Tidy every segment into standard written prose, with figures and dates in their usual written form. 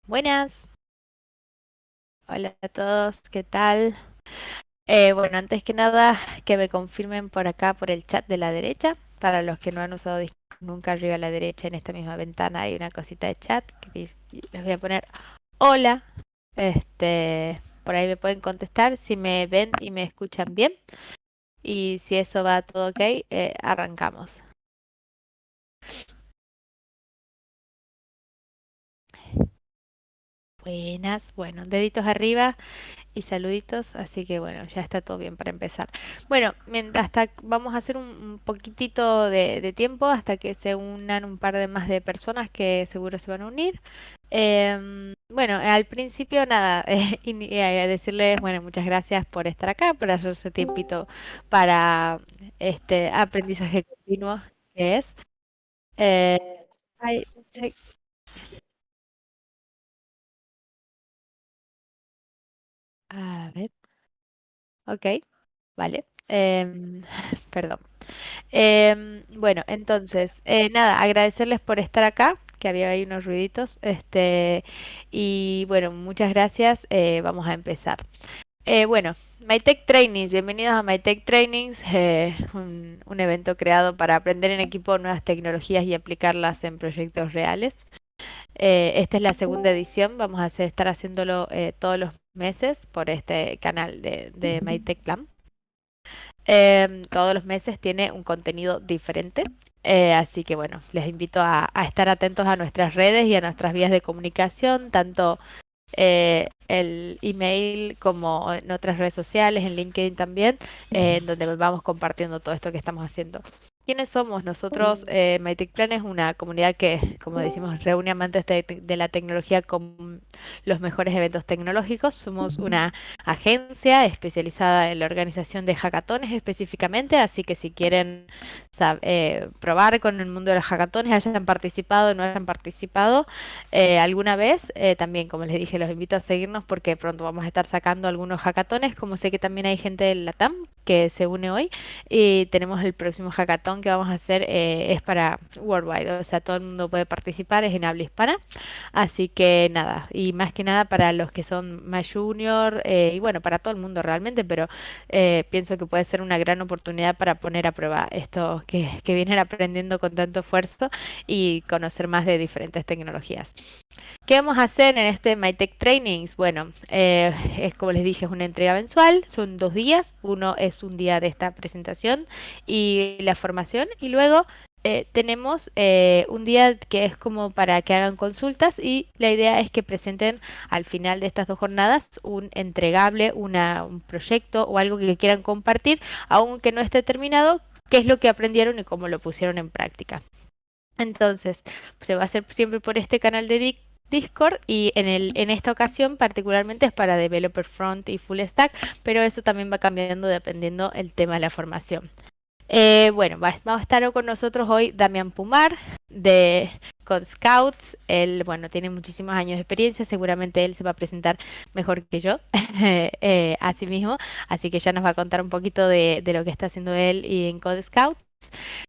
Buenas, hola a todos, ¿qué tal? Bueno, antes que nada, que me confirmen por acá, por el chat de la derecha. Para los que no han usado Discord nunca, arriba a la derecha en esta misma ventana hay una cosita de chat que les voy a poner hola. Por ahí me pueden contestar si me ven y me escuchan bien. Y si eso va todo ok, arrancamos. Buenas, bueno, deditos arriba y saluditos, así que bueno, ya está todo bien para empezar. Bueno, hasta vamos a hacer un poquitito de tiempo hasta que se unan un par de más de personas que seguro se van a unir. Bueno, al principio nada, decirles, bueno, muchas gracias por estar acá, por hacerse tiempito para este aprendizaje continuo que es. Eh, ay, sí, a ver, ok, vale. Perdón. Bueno, entonces, nada, agradecerles por estar acá, que había ahí unos ruiditos, y bueno, muchas gracias, vamos a empezar. Bueno, MyTech Trainings, bienvenidos a MyTech Trainings, un evento creado para aprender en equipo nuevas tecnologías y aplicarlas en proyectos reales. Esta es la segunda edición, vamos a estar haciéndolo todos los meses por este canal de MyTech Plan. Todos los meses tiene un contenido diferente. Así que bueno, les invito a estar atentos a nuestras redes y a nuestras vías de comunicación, tanto el email como en otras redes sociales, en LinkedIn también, en donde vamos compartiendo todo esto que estamos haciendo. ¿Quiénes somos? Nosotros, MyTech Plan es una comunidad que, como decimos, reúne amantes de la tecnología con los mejores eventos tecnológicos. Somos una agencia especializada en la organización de hackatones específicamente, así que si quieren probar con el mundo de los hackatones, hayan participado o no hayan participado alguna vez, también como les dije, los invito a seguirnos porque pronto vamos a estar sacando algunos hackatones, como sé que también hay gente del LATAM que se une hoy y tenemos el próximo hackathon que vamos a hacer, es para worldwide, o sea, todo el mundo puede participar, es en habla hispana. Así que nada, y más que nada para los que son más junior, y bueno, para todo el mundo realmente, pero pienso que puede ser una gran oportunidad para poner a prueba esto que vienen aprendiendo con tanto esfuerzo y conocer más de diferentes tecnologías. ¿Qué vamos a hacer en este MyTech Trainings? Bueno, es como les dije, es una entrega mensual, son 2 días. Uno es un día de esta presentación y la formación, y luego tenemos un día que es como para que hagan consultas, y la idea es que presenten al final de estas 2 jornadas un entregable, un proyecto o algo que quieran compartir, aunque no esté terminado, qué es lo que aprendieron y cómo lo pusieron en práctica. Entonces, se va a hacer siempre por este canal de Discord, y en esta ocasión particularmente es para Developer Front y Full Stack, pero eso también va cambiando dependiendo el tema de la formación. Bueno, va a estar con nosotros hoy Damián Pumar de Code Scouts. Él, bueno, tiene muchísimos años de experiencia, seguramente él se va a presentar mejor que yo a sí mismo, así que ya nos va a contar un poquito de lo que está haciendo él y en Code Scout.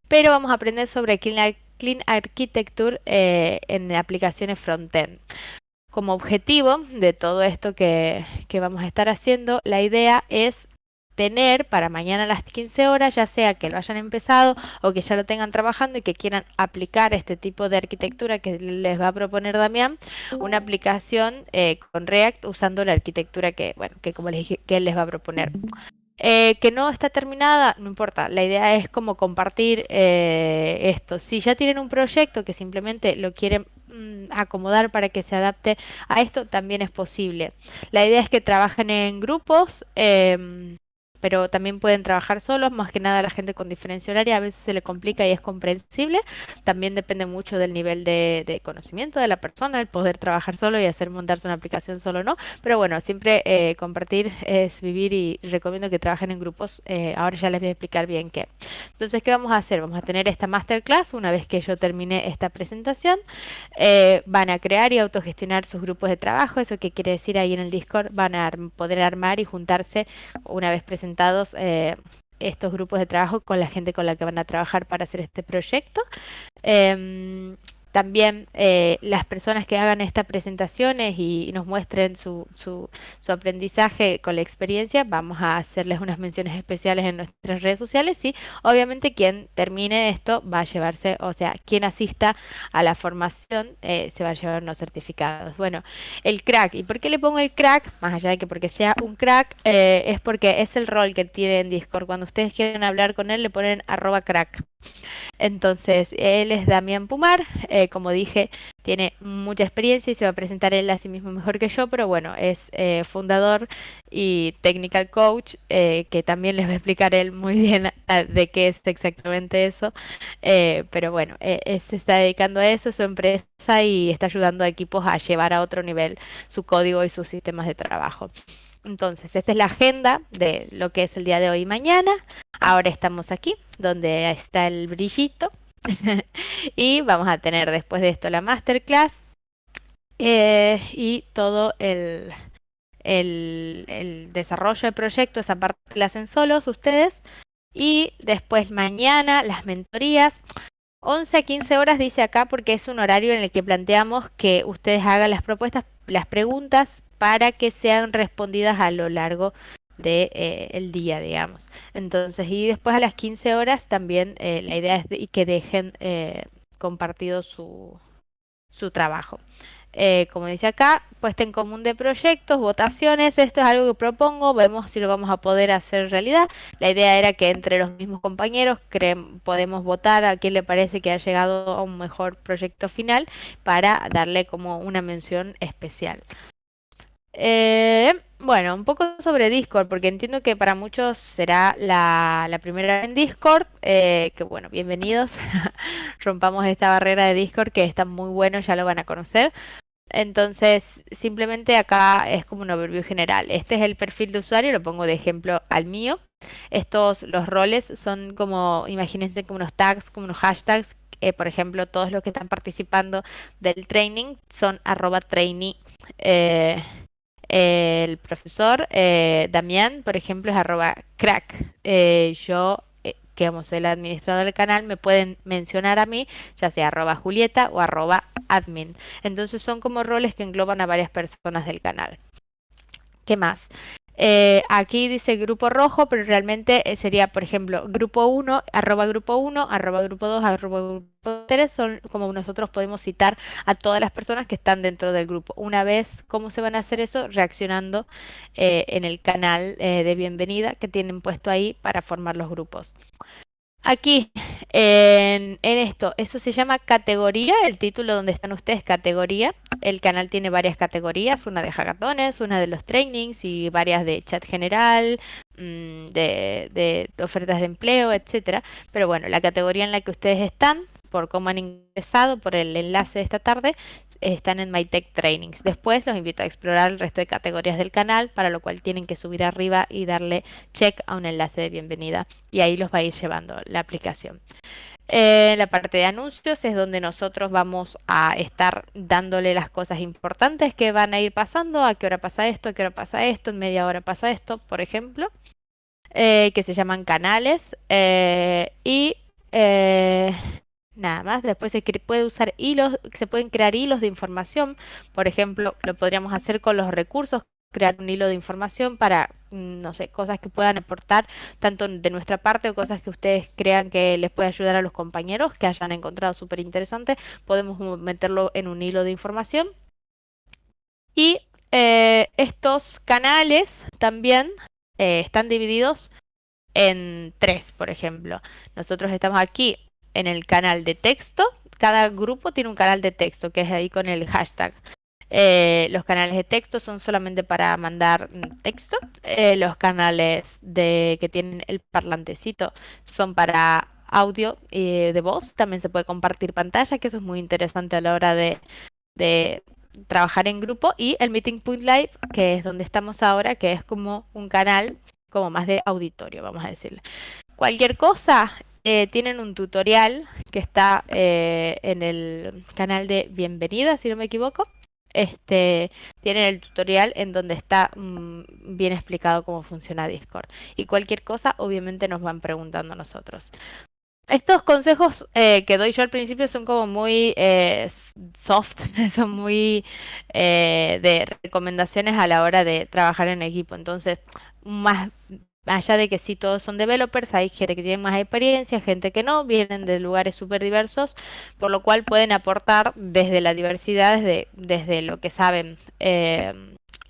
Pero vamos a aprender sobre Clean Architecture en aplicaciones frontend. Como objetivo de todo esto que vamos a estar haciendo, la idea es tener para mañana a las 15 horas, ya sea que lo hayan empezado o que ya lo tengan trabajando y que quieran aplicar este tipo de arquitectura que les va a proponer Damián, una aplicación con React usando la arquitectura que, bueno, que como les dije, que él les va a proponer. Que no está terminada, no importa. La idea es como compartir esto. Si ya tienen un proyecto que simplemente lo quieren acomodar para que se adapte a esto, también es posible. La idea es que trabajen en grupos, pero también pueden trabajar solos. Más que nada la gente con diferencia horaria a veces se le complica y es comprensible. También depende mucho del nivel de conocimiento de la persona, el poder trabajar solo y hacer montarse una aplicación solo, ¿no? Pero bueno, siempre compartir es vivir, y recomiendo que trabajen en grupos. Ahora ya les voy a explicar bien qué. Entonces, ¿qué vamos a hacer? Vamos a tener esta masterclass una vez que yo termine esta presentación. Van a crear y autogestionar sus grupos de trabajo. Eso que quiere decir, ahí en el Discord van a poder armar y juntarse una vez presentados. Estos grupos de trabajo con la gente con la que van a trabajar para hacer este proyecto. Em, también las personas que hagan estas presentaciones y nos muestren su aprendizaje con la experiencia, vamos a hacerles unas menciones especiales en nuestras redes sociales y obviamente quien termine esto va a llevarse, o sea, quien asista a la formación se va a llevar unos certificados. Bueno, el crack. ¿Y por qué le pongo el crack? Más allá de que porque sea un crack, es porque es el rol que tiene en Discord. Cuando ustedes quieren hablar con él, le ponen @crack. Entonces, él es Damián Pumar, como dije, tiene mucha experiencia y se va a presentar él a sí mismo mejor que yo, pero bueno, es fundador y technical coach, que también les va a explicar él muy bien de qué es exactamente eso, pero bueno, él se está dedicando a eso, su empresa, y está ayudando a equipos a llevar a otro nivel su código y sus sistemas de trabajo. Entonces, esta es la agenda de lo que es el día de hoy y mañana. Ahora estamos aquí, donde está el brillito. Y vamos a tener después de esto la masterclass y todo el desarrollo de proyecto. Esa parte la hacen solos ustedes. Y después mañana las mentorías. 11 a 15 horas dice acá porque es un horario en el que planteamos que ustedes hagan las propuestas, las preguntas para que sean respondidas a lo largo de, el día, digamos. Entonces, y después a las 15 horas también la idea es que dejen compartido su trabajo. Como dice acá, puesta en común de proyectos, votaciones, esto es algo que propongo, vemos si lo vamos a poder hacer realidad. La idea era que entre los mismos compañeros podemos votar a quién le parece que ha llegado a un mejor proyecto final para darle como una mención especial. Bueno, un poco sobre Discord, porque entiendo que para muchos será la primera vez en Discord, que bueno, bienvenidos. Rompamos esta barrera de Discord que está muy bueno, ya lo van a conocer. Entonces, simplemente acá es como un overview general. Este es el perfil de usuario, lo pongo de ejemplo al mío. Estos, los roles, son como, imagínense como unos tags, como unos hashtags. Por ejemplo, todos los que están participando del training son @trainee. El profesor Damián, por ejemplo, es @crack. Yo, que como soy el administrador del canal, me pueden mencionar a mí, ya sea @Julieta o @admin. Entonces son como roles que engloban a varias personas del canal. ¿Qué más? Aquí dice grupo rojo, pero realmente sería, por ejemplo, grupo 1, @grupo 1, @grupo 2, @grupo 3, son como nosotros podemos citar a todas las personas que están dentro del grupo. Una vez, ¿cómo se van a hacer eso? Reaccionando en el canal de bienvenida que tienen puesto ahí para formar los grupos. Aquí, en esto, eso se llama categoría, el título donde están ustedes, categoría. El canal tiene varias categorías, una de hackatones, una de los trainings y varias de chat general, de ofertas de empleo, etcétera. Pero bueno, la categoría en la que ustedes están, por cómo han ingresado, por el enlace de esta tarde, están en MyTech Trainings. Después los invito a explorar el resto de categorías del canal, para lo cual tienen que subir arriba y darle check a un enlace de bienvenida y ahí los va a ir llevando la aplicación. La parte de anuncios es donde nosotros vamos a estar dándole las cosas importantes que van a ir pasando, a qué hora pasa esto, a qué hora pasa esto, en media hora pasa esto, por ejemplo, que se llaman canales. Y nada más, después se puede usar hilos, se pueden crear hilos de información. Por ejemplo, lo podríamos hacer con los recursos, crear un hilo de información para, no sé, cosas que puedan aportar tanto de nuestra parte o cosas que ustedes crean que les puede ayudar a los compañeros que hayan encontrado súper interesante. Podemos meterlo en un hilo de información. Y estos canales también están divididos en tres, por ejemplo. Nosotros estamos aquí en el canal de texto. Cada grupo tiene un canal de texto que es ahí con el hashtag. Los canales de texto son solamente para mandar texto. Los canales que tienen el parlantecito son para audio de voz. También se puede compartir pantalla, que eso es muy interesante a la hora de trabajar en grupo. Y el Meeting Point Live, que es donde estamos ahora, que es como un canal como más de auditorio, vamos a decirle. Cualquier cosa, tienen un tutorial que está en el canal de bienvenida, si no me equivoco. Tienen el tutorial en donde está bien explicado cómo funciona Discord. Y cualquier cosa, obviamente nos van preguntando a nosotros. Estos consejos que doy yo al principio son como muy soft, son muy de recomendaciones a la hora de trabajar en equipo. Entonces, más allá de que sí todos son developers, hay gente que tiene más experiencia, gente que no, vienen de lugares súper diversos, por lo cual pueden aportar desde la diversidad, desde lo que saben.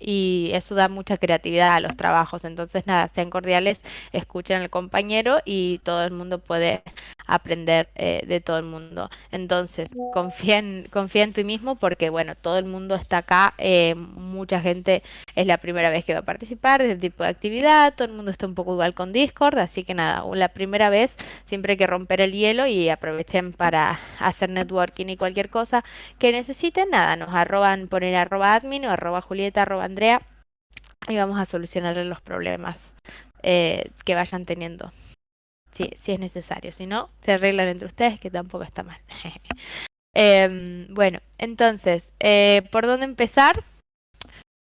Y eso da mucha creatividad a los trabajos. Entonces, nada, sean cordiales, escuchen al compañero y todo el mundo puede aprender de todo el mundo. Entonces, confía en ti mismo porque, bueno, todo el mundo está acá, mucha gente es la primera vez que va a participar de este tipo de actividad, todo el mundo está un poco igual con Discord, así que nada, la primera vez siempre hay que romper el hielo y aprovechen para hacer networking y cualquier cosa que necesiten, nada, nos arroban, poner arroba admin o arroba Julieta, arroba Andrea y vamos a solucionar los problemas que vayan teniendo. Si es necesario. Si no, se arreglan entre ustedes, que tampoco está mal. Bueno, entonces, ¿por dónde empezar?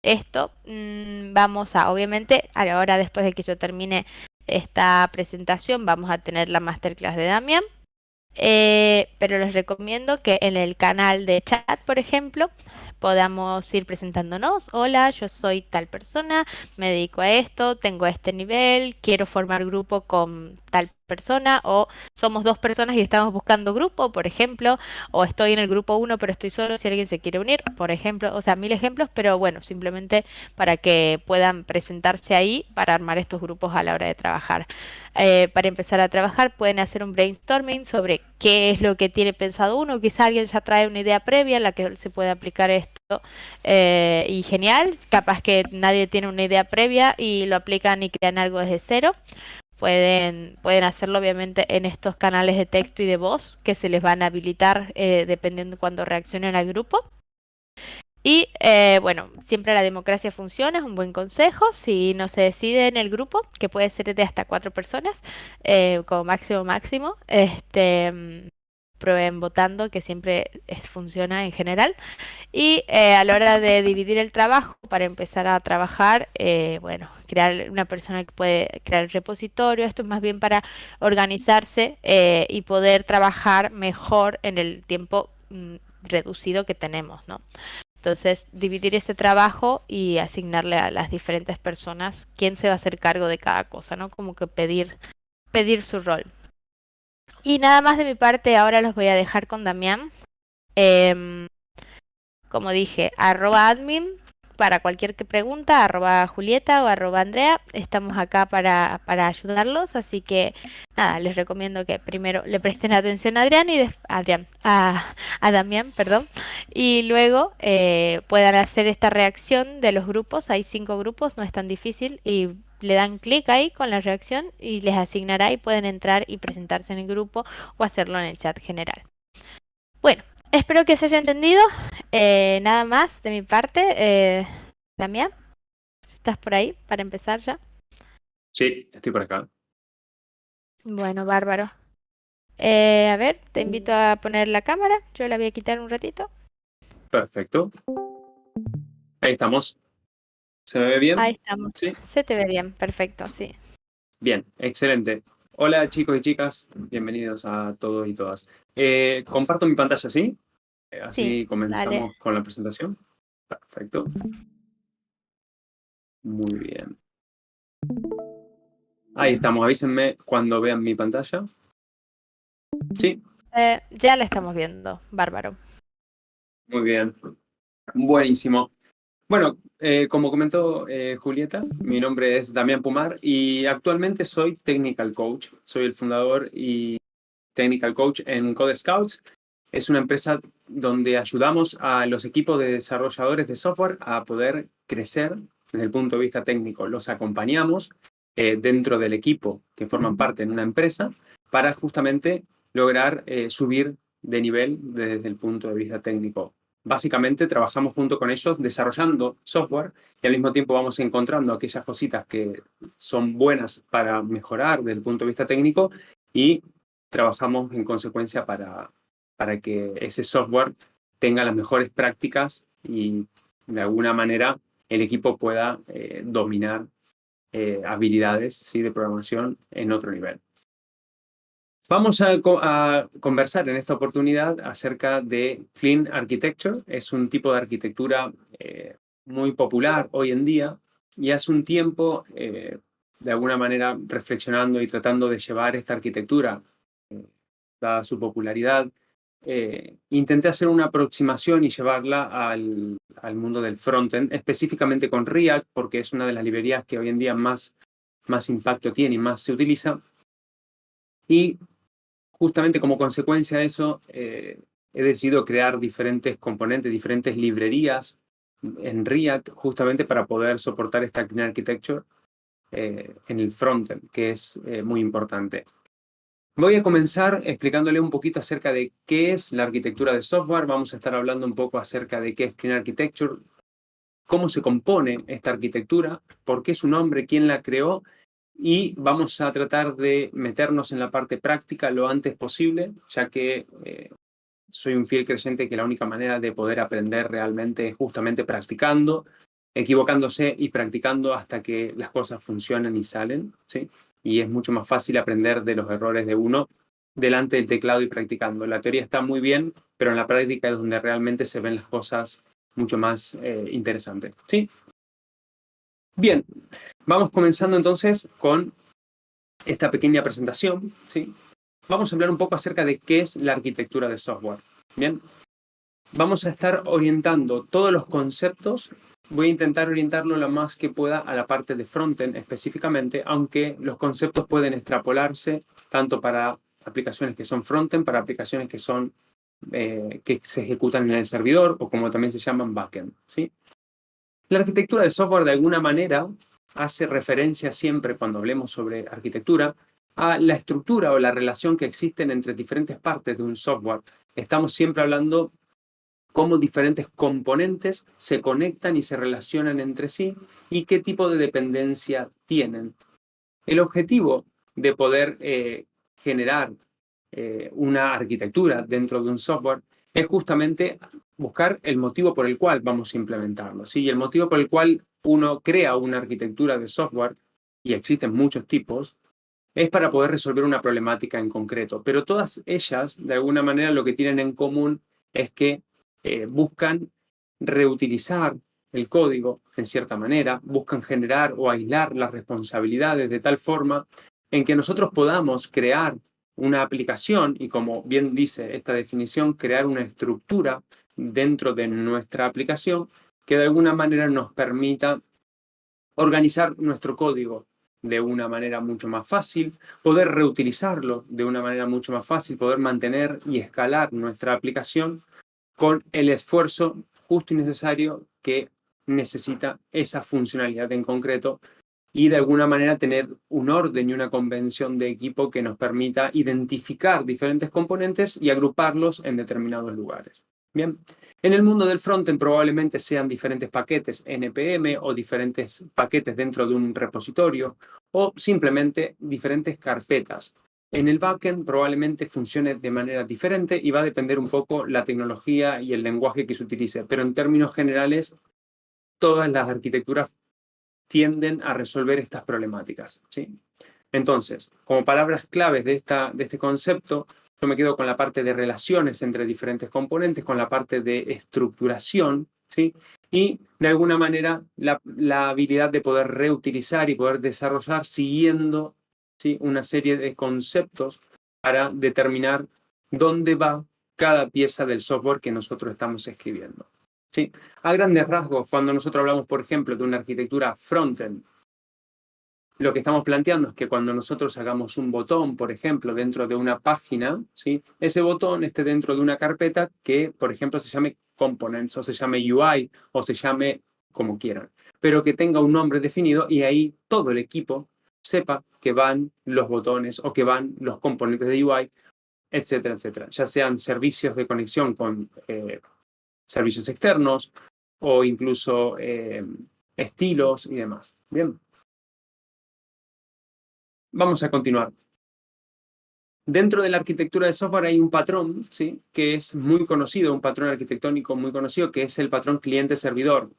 Esto, vamos a, obviamente, ahora después de que yo termine esta presentación, vamos a tener la masterclass de Damián. Pero les recomiendo que en el canal de chat, por ejemplo, podamos ir presentándonos. Hola, yo soy tal persona, me dedico a esto, tengo este nivel, quiero formar grupo con tal persona, o somos dos personas y estamos buscando grupo, por ejemplo, o estoy en el grupo uno pero estoy solo si alguien se quiere unir, por ejemplo, o sea, mil ejemplos, pero bueno, simplemente para que puedan presentarse ahí para armar estos grupos a la hora de trabajar. Para empezar a trabajar pueden hacer un brainstorming sobre qué es lo que tiene pensado uno. Quizá alguien ya trae una idea previa en la que se puede aplicar esto y genial. Capaz que nadie tiene una idea previa y lo aplican y crean algo desde cero. Pueden hacerlo obviamente en estos canales de texto y de voz que se les van a habilitar dependiendo cuando reaccionen al grupo. Y bueno, siempre la democracia funciona, es un buen consejo. Si no se decide en el grupo, que puede ser de hasta 4 personas, como máximo, prueben votando, que siempre funciona en general. Y a la hora de dividir el trabajo, para empezar a trabajar, bueno, crear una persona que puede crear el repositorio. Esto es más bien para organizarse y poder trabajar mejor en el tiempo reducido que tenemos, ¿no? Entonces, dividir ese trabajo y asignarle a las diferentes personas quién se va a hacer cargo de cada cosa, ¿no? Como que pedir su rol. Y nada más de mi parte, ahora los voy a dejar con Damián. Em, como dije, arroba admin para cualquier pregunta, arroba Julieta o arroba Andrea. Estamos acá para ayudarlos, así que nada, les recomiendo que primero le presten atención a Adrián y a Damián, perdón, y luego puedan hacer esta reacción de los grupos. Hay 5 grupos, no es tan difícil y le dan clic ahí con la reacción y les asignará y pueden entrar y presentarse en el grupo o hacerlo en el chat general. Bueno, espero que se haya entendido. Nada más de mi parte. Damián, ¿estás por ahí para empezar ya? Sí, estoy por acá. Bueno, bárbaro. A ver, te invito a poner la cámara. Yo la voy a quitar un ratito. Perfecto. Ahí estamos. ¿Se me ve Ahí bien? estamos. Sí. Se te ve bien, perfecto, sí. Bien, excelente. Hola chicos y chicas, bienvenidos a todos y todas. Comparto mi pantalla, ¿sí? Sí, Así dale. comenzamos con la presentación. Perfecto. Muy bien. Ahí estamos, avísenme cuando vean mi pantalla. Sí, Ya la estamos viendo, bárbaro. muy bien. Buenísimo. Bueno, como comentó Julieta, mi nombre es Damián Pumar y actualmente soy Technical Coach. Soy el fundador y Technical Coach en Code Scouts. Es una empresa donde ayudamos a los equipos de desarrolladores de software a poder crecer desde el punto de vista técnico. Los acompañamos dentro del equipo que forman parte en una empresa para justamente lograr subir de nivel desde el punto de vista técnico. Básicamente trabajamos junto con ellos desarrollando software y al mismo tiempo vamos encontrando aquellas cositas que son buenas para mejorar desde el punto de vista técnico y trabajamos en consecuencia para que ese software tenga las mejores prácticas y de alguna manera el equipo pueda dominar habilidades, ¿sí?, de programación en otro nivel. Vamos a conversar en esta oportunidad acerca de Clean Architecture. Es un tipo de arquitectura muy popular hoy en día y hace un tiempo, de alguna manera, reflexionando y tratando de llevar esta arquitectura, dada su popularidad, intenté hacer una aproximación y llevarla al mundo del frontend, específicamente con React, porque es una de las librerías que hoy en día más impacto tiene y más se utiliza. Y justamente como consecuencia de eso, he decidido crear diferentes componentes, diferentes librerías en React, justamente para poder soportar esta Clean Architecture en el frontend, que es muy importante. Voy a comenzar explicándole un poquito acerca de qué es la arquitectura de software. Vamos a estar hablando un poco acerca de qué es Clean Architecture, cómo se compone esta arquitectura, por qué su nombre, quién la creó, y vamos a tratar de meternos en la parte práctica lo antes posible, ya que soy un fiel creyente que la única manera de poder aprender realmente es justamente practicando, equivocándose y practicando hasta que las cosas funcionan y salen, ¿sí? Y es mucho más fácil aprender de los errores de uno delante del teclado y practicando. La teoría está muy bien, pero en la práctica es donde realmente se ven las cosas mucho más interesantes, ¿sí? Bien, vamos comenzando entonces con esta pequeña presentación, ¿sí? Vamos a hablar un poco acerca de qué es la arquitectura de software. Bien, vamos a estar orientando todos los conceptos. Voy a intentar orientarlo lo más que pueda a la parte de frontend específicamente, aunque los conceptos pueden extrapolarse tanto para aplicaciones que son frontend, para aplicaciones que son que se ejecutan en el servidor o como también se llaman backend, ¿sí? La arquitectura de software de alguna manera hace referencia siempre cuando hablemos sobre arquitectura a la estructura o la relación que existen entre diferentes partes de un software. Estamos siempre hablando cómo diferentes componentes se conectan y se relacionan entre sí y qué tipo de dependencia tienen. El objetivo de poder generar una arquitectura dentro de un software es justamente buscar el motivo por el cual vamos a implementarlo, ¿sí? Y el motivo por el cual uno crea una arquitectura de software, y existen muchos tipos, es para poder resolver una problemática en concreto. Pero todas ellas, de alguna manera, lo que tienen en común es que buscan reutilizar el código en cierta manera, buscan generar o aislar las responsabilidades de tal forma en que nosotros podamos crear una aplicación y, como bien dice esta definición, crear una estructura dentro de nuestra aplicación que de alguna manera nos permita organizar nuestro código de una manera mucho más fácil, poder reutilizarlo de una manera mucho más fácil, poder mantener y escalar nuestra aplicación con el esfuerzo justo y necesario que necesita esa funcionalidad en concreto y de alguna manera tener un orden y una convención de equipo que nos permita identificar diferentes componentes y agruparlos en determinados lugares. Bien, en el mundo del frontend probablemente sean diferentes paquetes NPM o diferentes paquetes dentro de un repositorio o simplemente diferentes carpetas. En el backend probablemente funcione de manera diferente y va a depender un poco la tecnología y el lenguaje que se utilice, pero en términos generales todas las arquitecturas tienden a resolver estas problemáticas, ¿sí? Entonces, como palabras claves de este concepto, yo me quedo con la parte de relaciones entre diferentes componentes, con la parte de estructuración, ¿sí? Y de alguna manera la habilidad de poder reutilizar y poder desarrollar siguiendo, ¿sí?, una serie de conceptos para determinar dónde va cada pieza del software que nosotros estamos escribiendo, ¿sí? A grandes rasgos, cuando nosotros hablamos, por ejemplo, de una arquitectura frontend, lo que estamos planteando es que cuando nosotros hagamos un botón, por ejemplo, dentro de una página, ¿sí?, ese botón esté dentro de una carpeta que, por ejemplo, se llame Components o se llame UI o se llame como quieran, pero que tenga un nombre definido y ahí todo el equipo sepa que van los botones o que van los componentes de UI, etcétera, etcétera, ya sean servicios de conexión con servicios externos o incluso estilos y demás. Bien. Vamos a continuar. Dentro de la arquitectura de software hay un patrón, ¿sí?, que es muy conocido, un patrón arquitectónico muy conocido, que es el patrón cliente-servidor.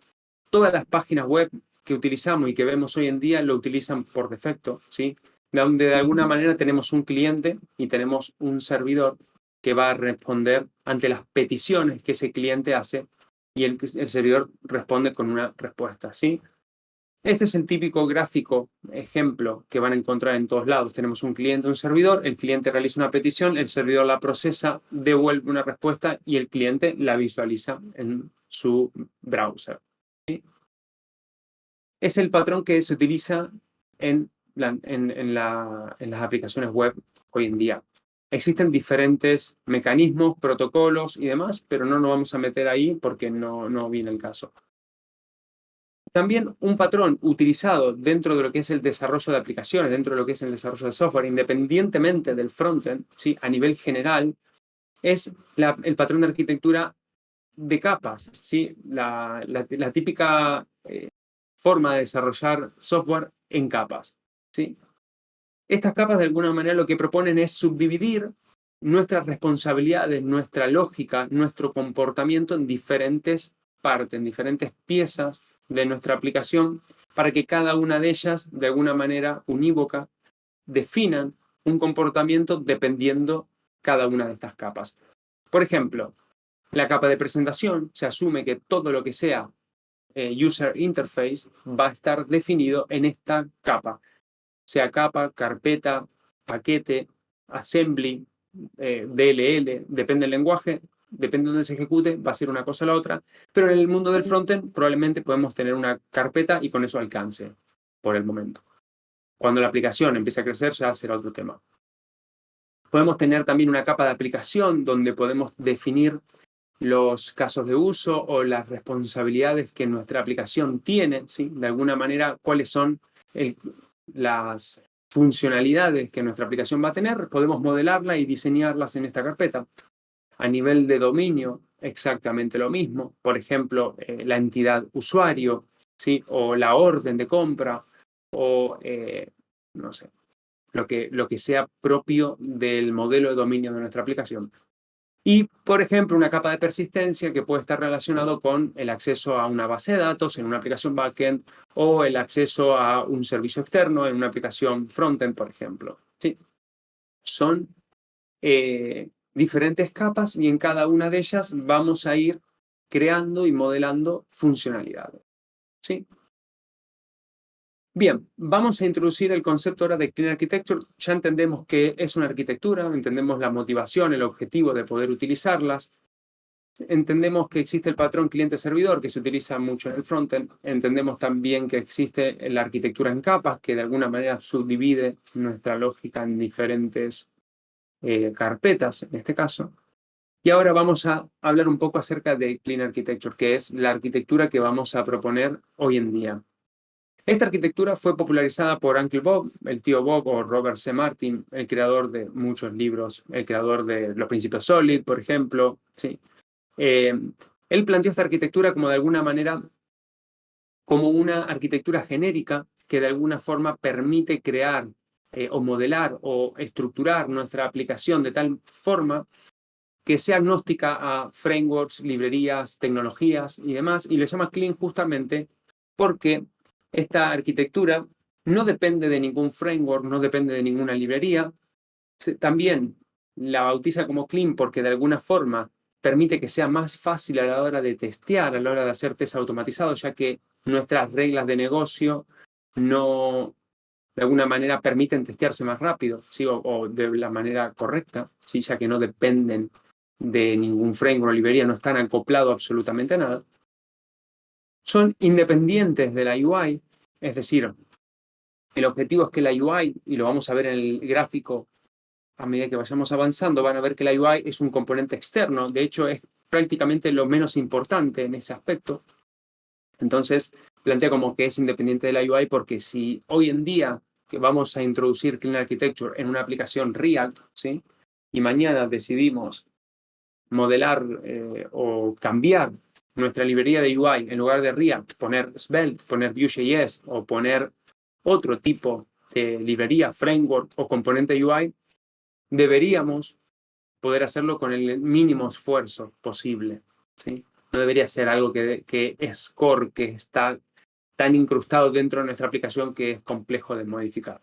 Todas las páginas web que utilizamos y que vemos hoy en día lo utilizan por defecto, ¿sí? donde de alguna manera tenemos un cliente y tenemos un servidor que va a responder ante las peticiones que ese cliente hace y el servidor responde con una respuesta, ¿sí? Este es el típico gráfico ejemplo que van a encontrar en todos lados. Tenemos un cliente, un servidor, el cliente realiza una petición, el servidor la procesa, devuelve una respuesta y el cliente la visualiza en su browser, ¿sí? Es el patrón que se utiliza en las aplicaciones web hoy en día. Existen diferentes mecanismos, protocolos y demás, pero no nos vamos a meter ahí porque no viene el caso. También un patrón utilizado dentro de lo que es el desarrollo de aplicaciones, dentro de lo que es el desarrollo de software, independientemente del frontend, ¿sí? A nivel general, es el patrón de arquitectura de capas, ¿sí? La típica forma de desarrollar software en capas, ¿sí? Estas capas de alguna manera lo que proponen es subdividir nuestras responsabilidades, nuestra lógica, nuestro comportamiento en diferentes partes, en diferentes piezas de nuestra aplicación, para que cada una de ellas, de alguna manera unívoca, definan un comportamiento dependiendo cada una de estas capas. Por ejemplo, la capa de presentación se asume que todo lo que sea user interface va a estar definido en esta capa, sea capa, carpeta, paquete, assembly, DLL, depende del lenguaje, depende de dónde se ejecute, va a ser una cosa o la otra, pero en el mundo del frontend probablemente podemos tener una carpeta y con eso alcance por el momento. Cuando la aplicación empiece a crecer ya será otro tema. Podemos tener también una capa de aplicación donde podemos definir los casos de uso o las responsabilidades que nuestra aplicación tiene, ¿sí? De alguna manera, cuáles son las funcionalidades que nuestra aplicación va a tener, podemos modelarla y diseñarlas en esta carpeta. A nivel de dominio, exactamente lo mismo. Por ejemplo, la entidad usuario, ¿sí? O la orden de compra, o no sé, lo que sea propio del modelo de dominio de nuestra aplicación. Y, por ejemplo, una capa de persistencia que puede estar relacionado con el acceso a una base de datos en una aplicación backend o el acceso a un servicio externo en una aplicación frontend, por ejemplo. ¿Sí? Son diferentes capas y en cada una de ellas vamos a ir creando y modelando funcionalidades. ¿Sí? Bien, vamos a introducir el concepto ahora de Clean Architecture. Ya entendemos que es una arquitectura, entendemos la motivación, el objetivo de poder utilizarlas. Entendemos que existe el patrón cliente-servidor que se utiliza mucho en el frontend. Entendemos también que existe la arquitectura en capas que de alguna manera subdivide nuestra lógica en diferentes carpetas, en este caso. Y ahora vamos a hablar un poco acerca de Clean Architecture, que es la arquitectura que vamos a proponer hoy en día. Esta arquitectura fue popularizada por Uncle Bob, el tío Bob, o Robert C. Martin, el creador de muchos libros, el creador de Los Principios Solid, por ejemplo. ¿Sí? Él planteó esta arquitectura como de alguna manera, como una arquitectura genérica que de alguna forma permite crear o modelar o estructurar nuestra aplicación de tal forma que sea agnóstica a frameworks, librerías, tecnologías y demás, y lo llama Clean justamente porque esta arquitectura no depende de ningún framework, no depende de ninguna librería. También la bautiza como Clean porque de alguna forma permite que sea más fácil a la hora de testear, a la hora de hacer test automatizados, ya que nuestras reglas de negocio no, de alguna manera, permiten testearse más rápido, ¿sí? O de la manera correcta, ¿sí? Ya que no dependen de ningún framework o librería, no están acoplados absolutamente a nada. Son independientes de la UI, es decir, el objetivo es que la UI, y lo vamos a ver en el gráfico a medida que vayamos avanzando, van a ver que la UI es un componente externo. De hecho, es prácticamente lo menos importante en ese aspecto. Entonces, plantea como que es independiente de la UI porque si hoy en día que vamos a introducir Clean Architecture en una aplicación React, ¿sí? Y mañana decidimos modelar o cambiar nuestra librería de UI en lugar de React, poner Svelte, poner Vue.js o poner otro tipo de librería, framework o componente UI, deberíamos poder hacerlo con el mínimo esfuerzo posible, ¿sí? No debería ser algo que es core, que está tan incrustado dentro de nuestra aplicación que es complejo de modificar.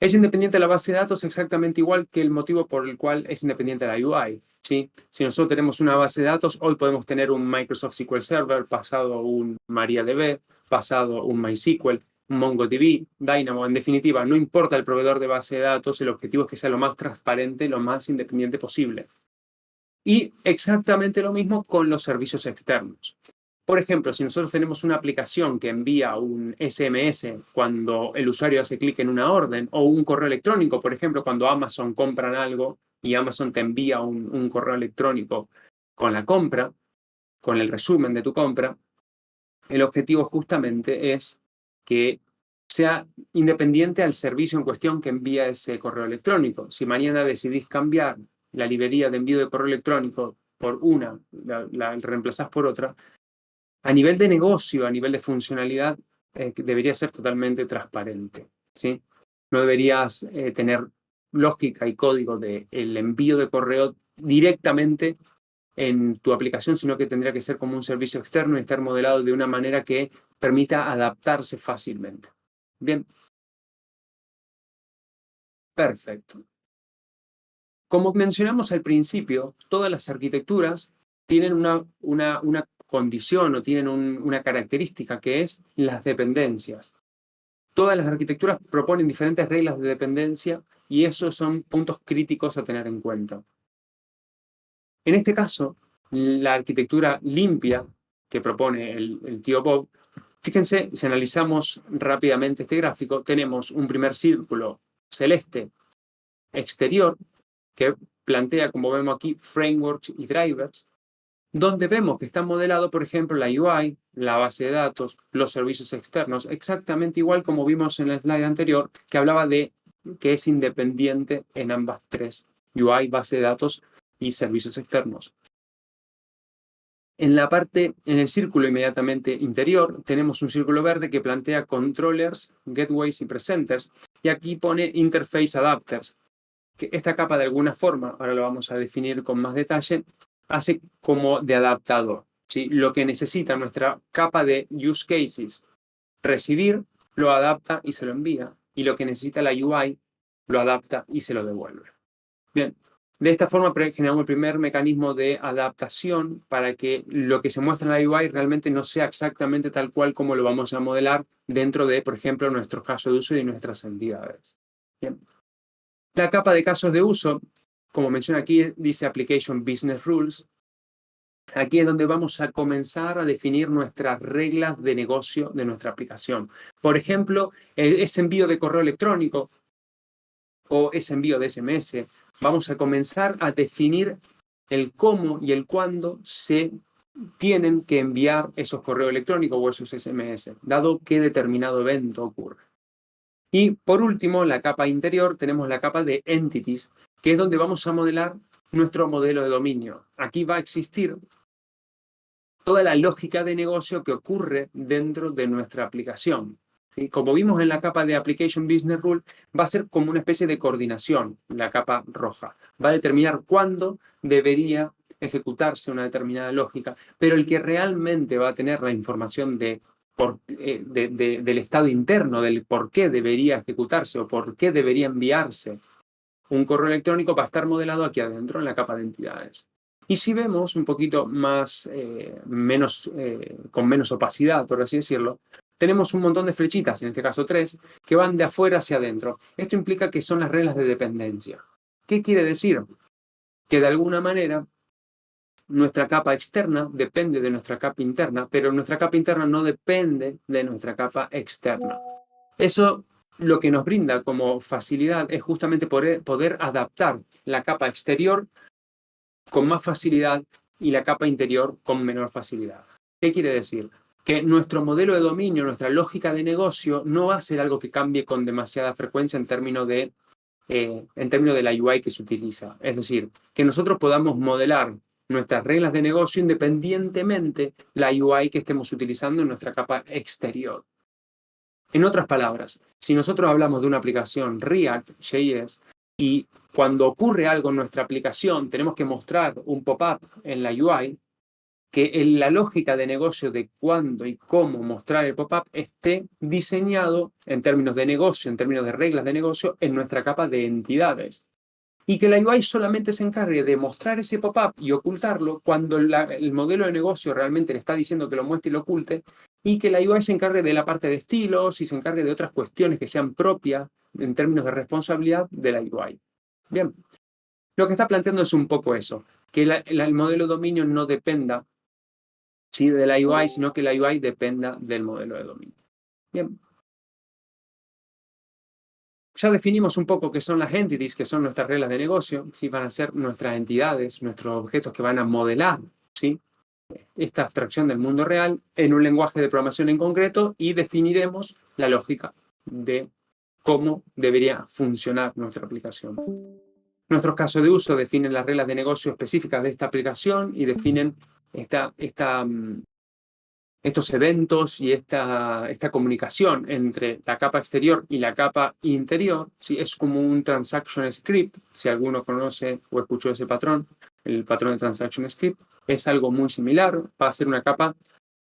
Es independiente de la base de datos exactamente igual que el motivo por el cual es independiente de la UI. ¿Sí? Si nosotros tenemos una base de datos, hoy podemos tener un Microsoft SQL Server, pasado un MariaDB, pasado un MySQL, un MongoDB, Dynamo. En definitiva, no importa el proveedor de base de datos, el objetivo es que sea lo más transparente, lo más independiente posible. Y exactamente lo mismo con los servicios externos. Por ejemplo, si nosotros tenemos una aplicación que envía un SMS cuando el usuario hace clic en una orden, o un correo electrónico, por ejemplo, cuando Amazon compran algo y Amazon te envía un correo electrónico con la compra, con el resumen de tu compra, el objetivo justamente es que sea independiente al servicio en cuestión que envía ese correo electrónico. Si mañana decidís cambiar la librería de envío de correo electrónico por una, la reemplazás por otra, a nivel de negocio, a nivel de funcionalidad, debería ser totalmente transparente, ¿sí? No deberías tener lógica y código del envío de correo directamente en tu aplicación, sino que tendría que ser como un servicio externo y estar modelado de una manera que permita adaptarse fácilmente. Bien, perfecto. Como mencionamos al principio, todas las arquitecturas tienen una condición o tienen una característica que es las dependencias. Todas las arquitecturas proponen diferentes reglas de dependencia y esos son puntos críticos a tener en cuenta. En este caso, la arquitectura limpia que propone el tío Bob, fíjense, si analizamos rápidamente este gráfico, tenemos un primer círculo celeste exterior que plantea, como vemos aquí, frameworks y drivers, donde vemos que está modelado, por ejemplo, la UI, la base de datos, los servicios externos, exactamente igual como vimos en el slide anterior, que hablaba de que es independiente en ambas tres, UI, base de datos y servicios externos. En el círculo inmediatamente interior, tenemos un círculo verde que plantea controllers, gateways y presenters, y aquí pone interface adapters, que esta capa de alguna forma, ahora lo vamos a definir con más detalle, hace como de adaptador, ¿sí? Lo que necesita nuestra capa de use cases recibir, lo adapta y se lo envía, y lo que necesita la UI, lo adapta y se lo devuelve. Bien, de esta forma generamos el primer mecanismo de adaptación para que lo que se muestra en la UI realmente no sea exactamente tal cual como lo vamos a modelar dentro de, por ejemplo, nuestro caso de uso y nuestras entidades. Bien. La capa de casos de uso, como menciona aquí, dice Application Business Rules. Aquí es donde vamos a comenzar a definir nuestras reglas de negocio de nuestra aplicación. Por ejemplo, ese envío de correo electrónico o ese envío de SMS. Vamos a comenzar a definir el cómo y el cuándo se tienen que enviar esos correos electrónicos o esos SMS, dado qué determinado evento ocurre. Y por último, la capa interior, tenemos la capa de entities, que es donde vamos a modelar nuestro modelo de dominio. Aquí va a existir toda la lógica de negocio que ocurre dentro de nuestra aplicación. ¿Sí? Como vimos en la capa de Application Business Rule, va a ser como una especie de coordinación, la capa roja. Va a determinar cuándo debería ejecutarse una determinada lógica, pero el que realmente va a tener la información del estado interno, del por qué debería ejecutarse o por qué debería enviarse un correo electrónico, va a estar modelado aquí adentro en la capa de entidades. Y si vemos un poquito más, con menos opacidad, por así decirlo, tenemos un montón de flechitas, en este caso 3, que van de afuera hacia adentro. Esto implica que son las reglas de dependencia. ¿Qué quiere decir? Que de alguna manera nuestra capa externa depende de nuestra capa interna, pero nuestra capa interna no depende de nuestra capa externa. Eso lo que nos brinda como facilidad es justamente poder adaptar la capa exterior con más facilidad y la capa interior con menor facilidad. ¿Qué quiere decir? Que nuestro modelo de dominio, nuestra lógica de negocio, no va a ser algo que cambie con demasiada frecuencia en términos de la UI que se utiliza. Es decir, que nosotros podamos modelar nuestras reglas de negocio independientemente la UI que estemos utilizando en nuestra capa exterior. En otras palabras, si nosotros hablamos de una aplicación React.js y cuando ocurre algo en nuestra aplicación tenemos que mostrar un pop-up en la UI, que la lógica de negocio de cuándo y cómo mostrar el pop-up esté diseñado en términos de negocio, en términos de reglas de negocio, en nuestra capa de entidades. Y que la UI solamente se encargue de mostrar ese pop-up y ocultarlo cuando el modelo de negocio realmente le está diciendo que lo muestre y lo oculte, y que la UI se encargue de la parte de estilos y se encargue de otras cuestiones que sean propias en términos de responsabilidad de la UI. Bien, lo que está planteando es un poco eso, que el modelo de dominio no dependa de la UI, sino que la UI dependa del modelo de dominio. Bien. Ya definimos un poco qué son las entities, que son nuestras reglas de negocio, ¿sí? Van a ser nuestras entidades, nuestros objetos que van a modelar, ¿sí? Esta abstracción del mundo real en un lenguaje de programación en concreto, y definiremos la lógica de cómo debería funcionar nuestra aplicación. Nuestros casos de uso definen las reglas de negocio específicas de esta aplicación y definen estos eventos y esta comunicación entre la capa exterior y la capa interior. ¿Sí? Es como un transaction script, si alguno conoce o escuchó ese patrón, el patrón de transaction script, es algo muy similar, va a ser una capa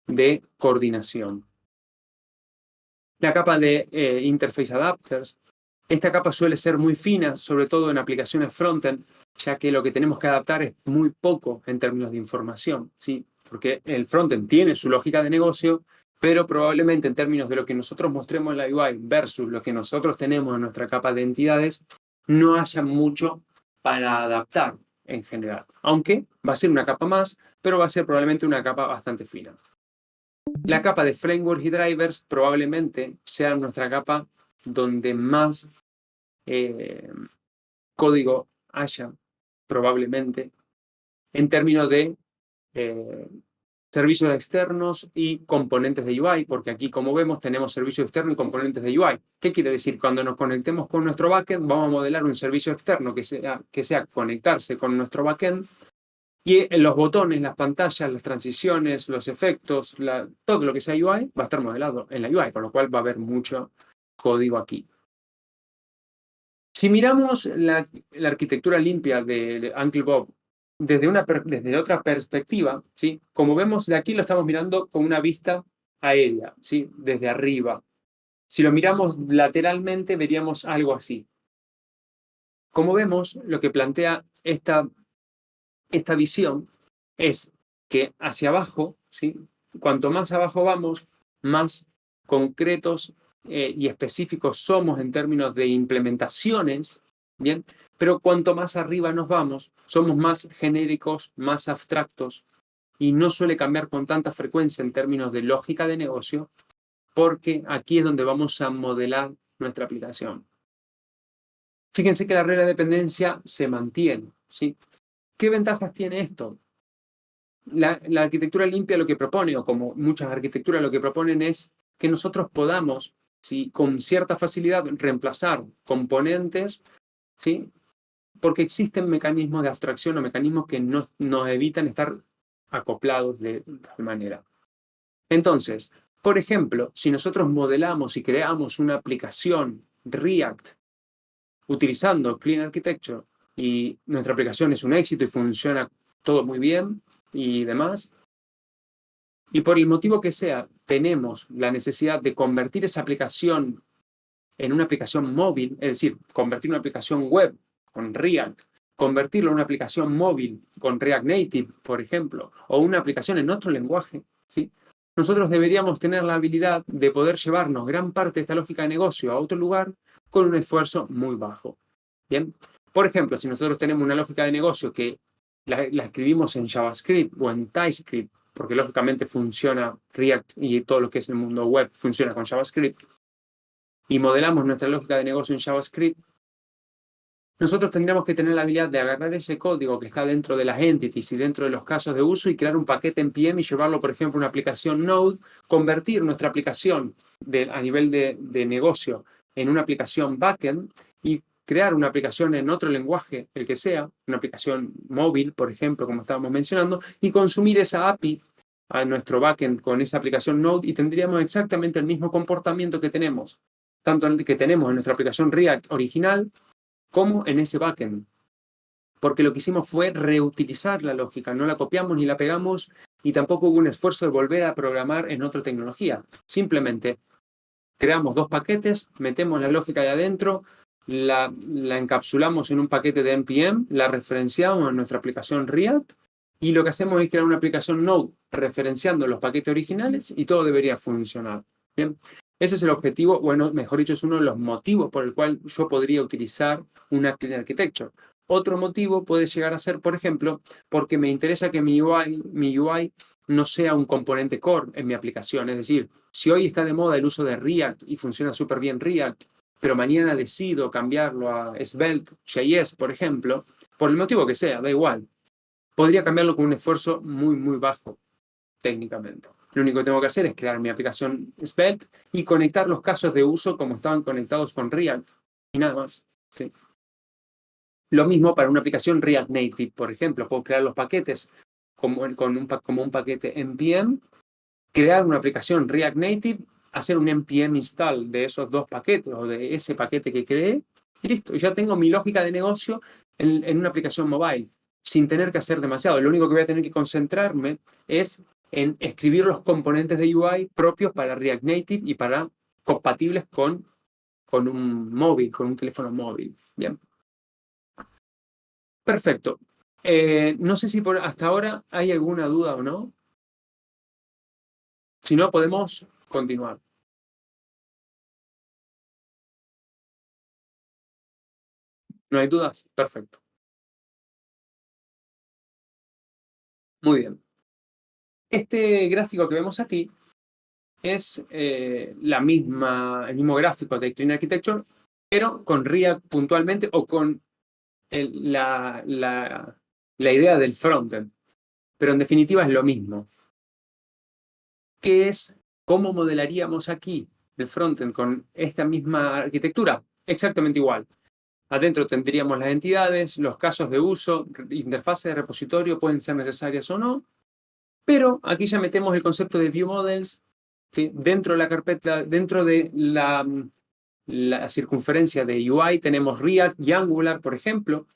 de coordinación. La capa de interface adapters, esta capa suele ser muy fina, sobre todo en aplicaciones frontend, ya que lo que tenemos que adaptar es muy poco en términos de información, ¿sí? Porque el frontend tiene su lógica de negocio, pero probablemente en términos de lo que nosotros mostremos en la UI versus lo que nosotros tenemos en nuestra capa de entidades, no haya mucho para adaptar en general. Aunque va a ser una capa más, pero va a ser probablemente una capa bastante fina. La capa de frameworks y drivers probablemente sea nuestra capa donde más código haya, probablemente, en términos de servicios externos y componentes de UI, porque aquí, como vemos, tenemos servicios externos y componentes de UI. ¿Qué quiere decir? Cuando nos conectemos con nuestro backend, vamos a modelar un servicio externo que sea conectarse con nuestro backend, y en los botones, las pantallas, las transiciones, los efectos, todo lo que sea UI va a estar modelado en la UI, con lo cual va a haber mucho código aquí. Si miramos la arquitectura limpia de Uncle Bob desde otra perspectiva, ¿sí? Como vemos de aquí lo estamos mirando con una vista aérea, ¿sí? Desde arriba. Si lo miramos lateralmente veríamos algo así. Como vemos, lo que plantea esta visión es que hacia abajo, ¿sí? Cuanto más abajo vamos, más concretos y específicos somos en términos de implementaciones, ¿bien? Pero cuanto más arriba nos vamos, somos más genéricos, más abstractos, y no suele cambiar con tanta frecuencia en términos de lógica de negocio, porque aquí es donde vamos a modelar nuestra aplicación. Fíjense que la regla de dependencia se mantiene, ¿sí? ¿Qué ventajas tiene esto? La arquitectura limpia lo que propone, o como muchas arquitecturas lo que proponen, es que nosotros podamos, ¿sí? Con cierta facilidad reemplazar componentes, ¿sí? Porque existen mecanismos de abstracción o mecanismos que nos evitan estar acoplados de tal manera. Entonces, por ejemplo, si nosotros modelamos y creamos una aplicación React utilizando Clean Architecture y nuestra aplicación es un éxito y funciona todo muy bien y demás, y por el motivo que sea, tenemos la necesidad de convertir esa aplicación en una aplicación móvil, es decir, convertir una aplicación web con React, convertirlo en una aplicación móvil con React Native, por ejemplo, o una aplicación en otro lenguaje, ¿sí? Nosotros deberíamos tener la habilidad de poder llevarnos gran parte de esta lógica de negocio a otro lugar con un esfuerzo muy bajo. ¿Bien? Por ejemplo, si nosotros tenemos una lógica de negocio que la escribimos en JavaScript o en TypeScript, porque lógicamente funciona React y todo lo que es el mundo web funciona con JavaScript, y modelamos nuestra lógica de negocio en JavaScript, nosotros tendríamos que tener la habilidad de agarrar ese código que está dentro de las entities y dentro de los casos de uso y crear un paquete en PM y llevarlo, por ejemplo, a una aplicación Node, convertir nuestra aplicación a nivel de negocio en una aplicación backend y crear una aplicación en otro lenguaje, el que sea, una aplicación móvil, por ejemplo, como estábamos mencionando, y consumir esa API a nuestro backend con esa aplicación Node, y tendríamos exactamente el mismo comportamiento que tenemos, tanto que tenemos en nuestra aplicación React original, como en ese backend. Porque lo que hicimos fue reutilizar la lógica, no la copiamos ni la pegamos y tampoco hubo un esfuerzo de volver a programar en otra tecnología. Simplemente creamos dos paquetes, metemos la lógica ahí adentro, la encapsulamos en un paquete de NPM, la referenciamos en nuestra aplicación React y lo que hacemos es crear una aplicación Node referenciando los paquetes originales y todo debería funcionar. Bien, ese es el objetivo, bueno, mejor dicho, es uno de los motivos por el cual yo podría utilizar una Clean Architecture. Otro motivo puede llegar a ser, por ejemplo, porque me interesa que mi UI no sea un componente core en mi aplicación. Es decir, si hoy está de moda el uso de React y funciona súper bien React, pero mañana decido cambiarlo a Svelte.js, por ejemplo, por el motivo que sea, da igual. Podría cambiarlo con un esfuerzo muy, muy bajo técnicamente. Lo único que tengo que hacer es crear mi aplicación Svelte y conectar los casos de uso como estaban conectados con React y nada más. ¿Sí? Lo mismo para una aplicación React Native, por ejemplo. Puedo crear los paquetes como un paquete NPM, crear una aplicación React Native, hacer un NPM install de esos dos paquetes o de ese paquete que creé y listo. Y ya tengo mi lógica de negocio en una aplicación mobile, sin tener que hacer demasiado. Lo único que voy a tener que concentrarme es en escribir los componentes de UI propios para React Native y para compatibles con un móvil, con un teléfono móvil. Bien. Perfecto. No sé si hasta ahora hay alguna duda o no. Si no, podemos continuar. ¿No hay dudas? Perfecto. Muy bien. Este gráfico que vemos aquí es el mismo gráfico de Clean Architecture, pero con React puntualmente o con la idea del frontend. Pero en definitiva es lo mismo. ¿Qué es? ¿Cómo modelaríamos aquí el frontend con esta misma arquitectura? Exactamente igual. Adentro tendríamos las entidades, los casos de uso, interfaces de repositorio pueden ser necesarias o no, pero aquí ya metemos el concepto de view models, ¿sí? Dentro de la carpeta, dentro de la circunferencia de UI tenemos React y Angular, por ejemplo.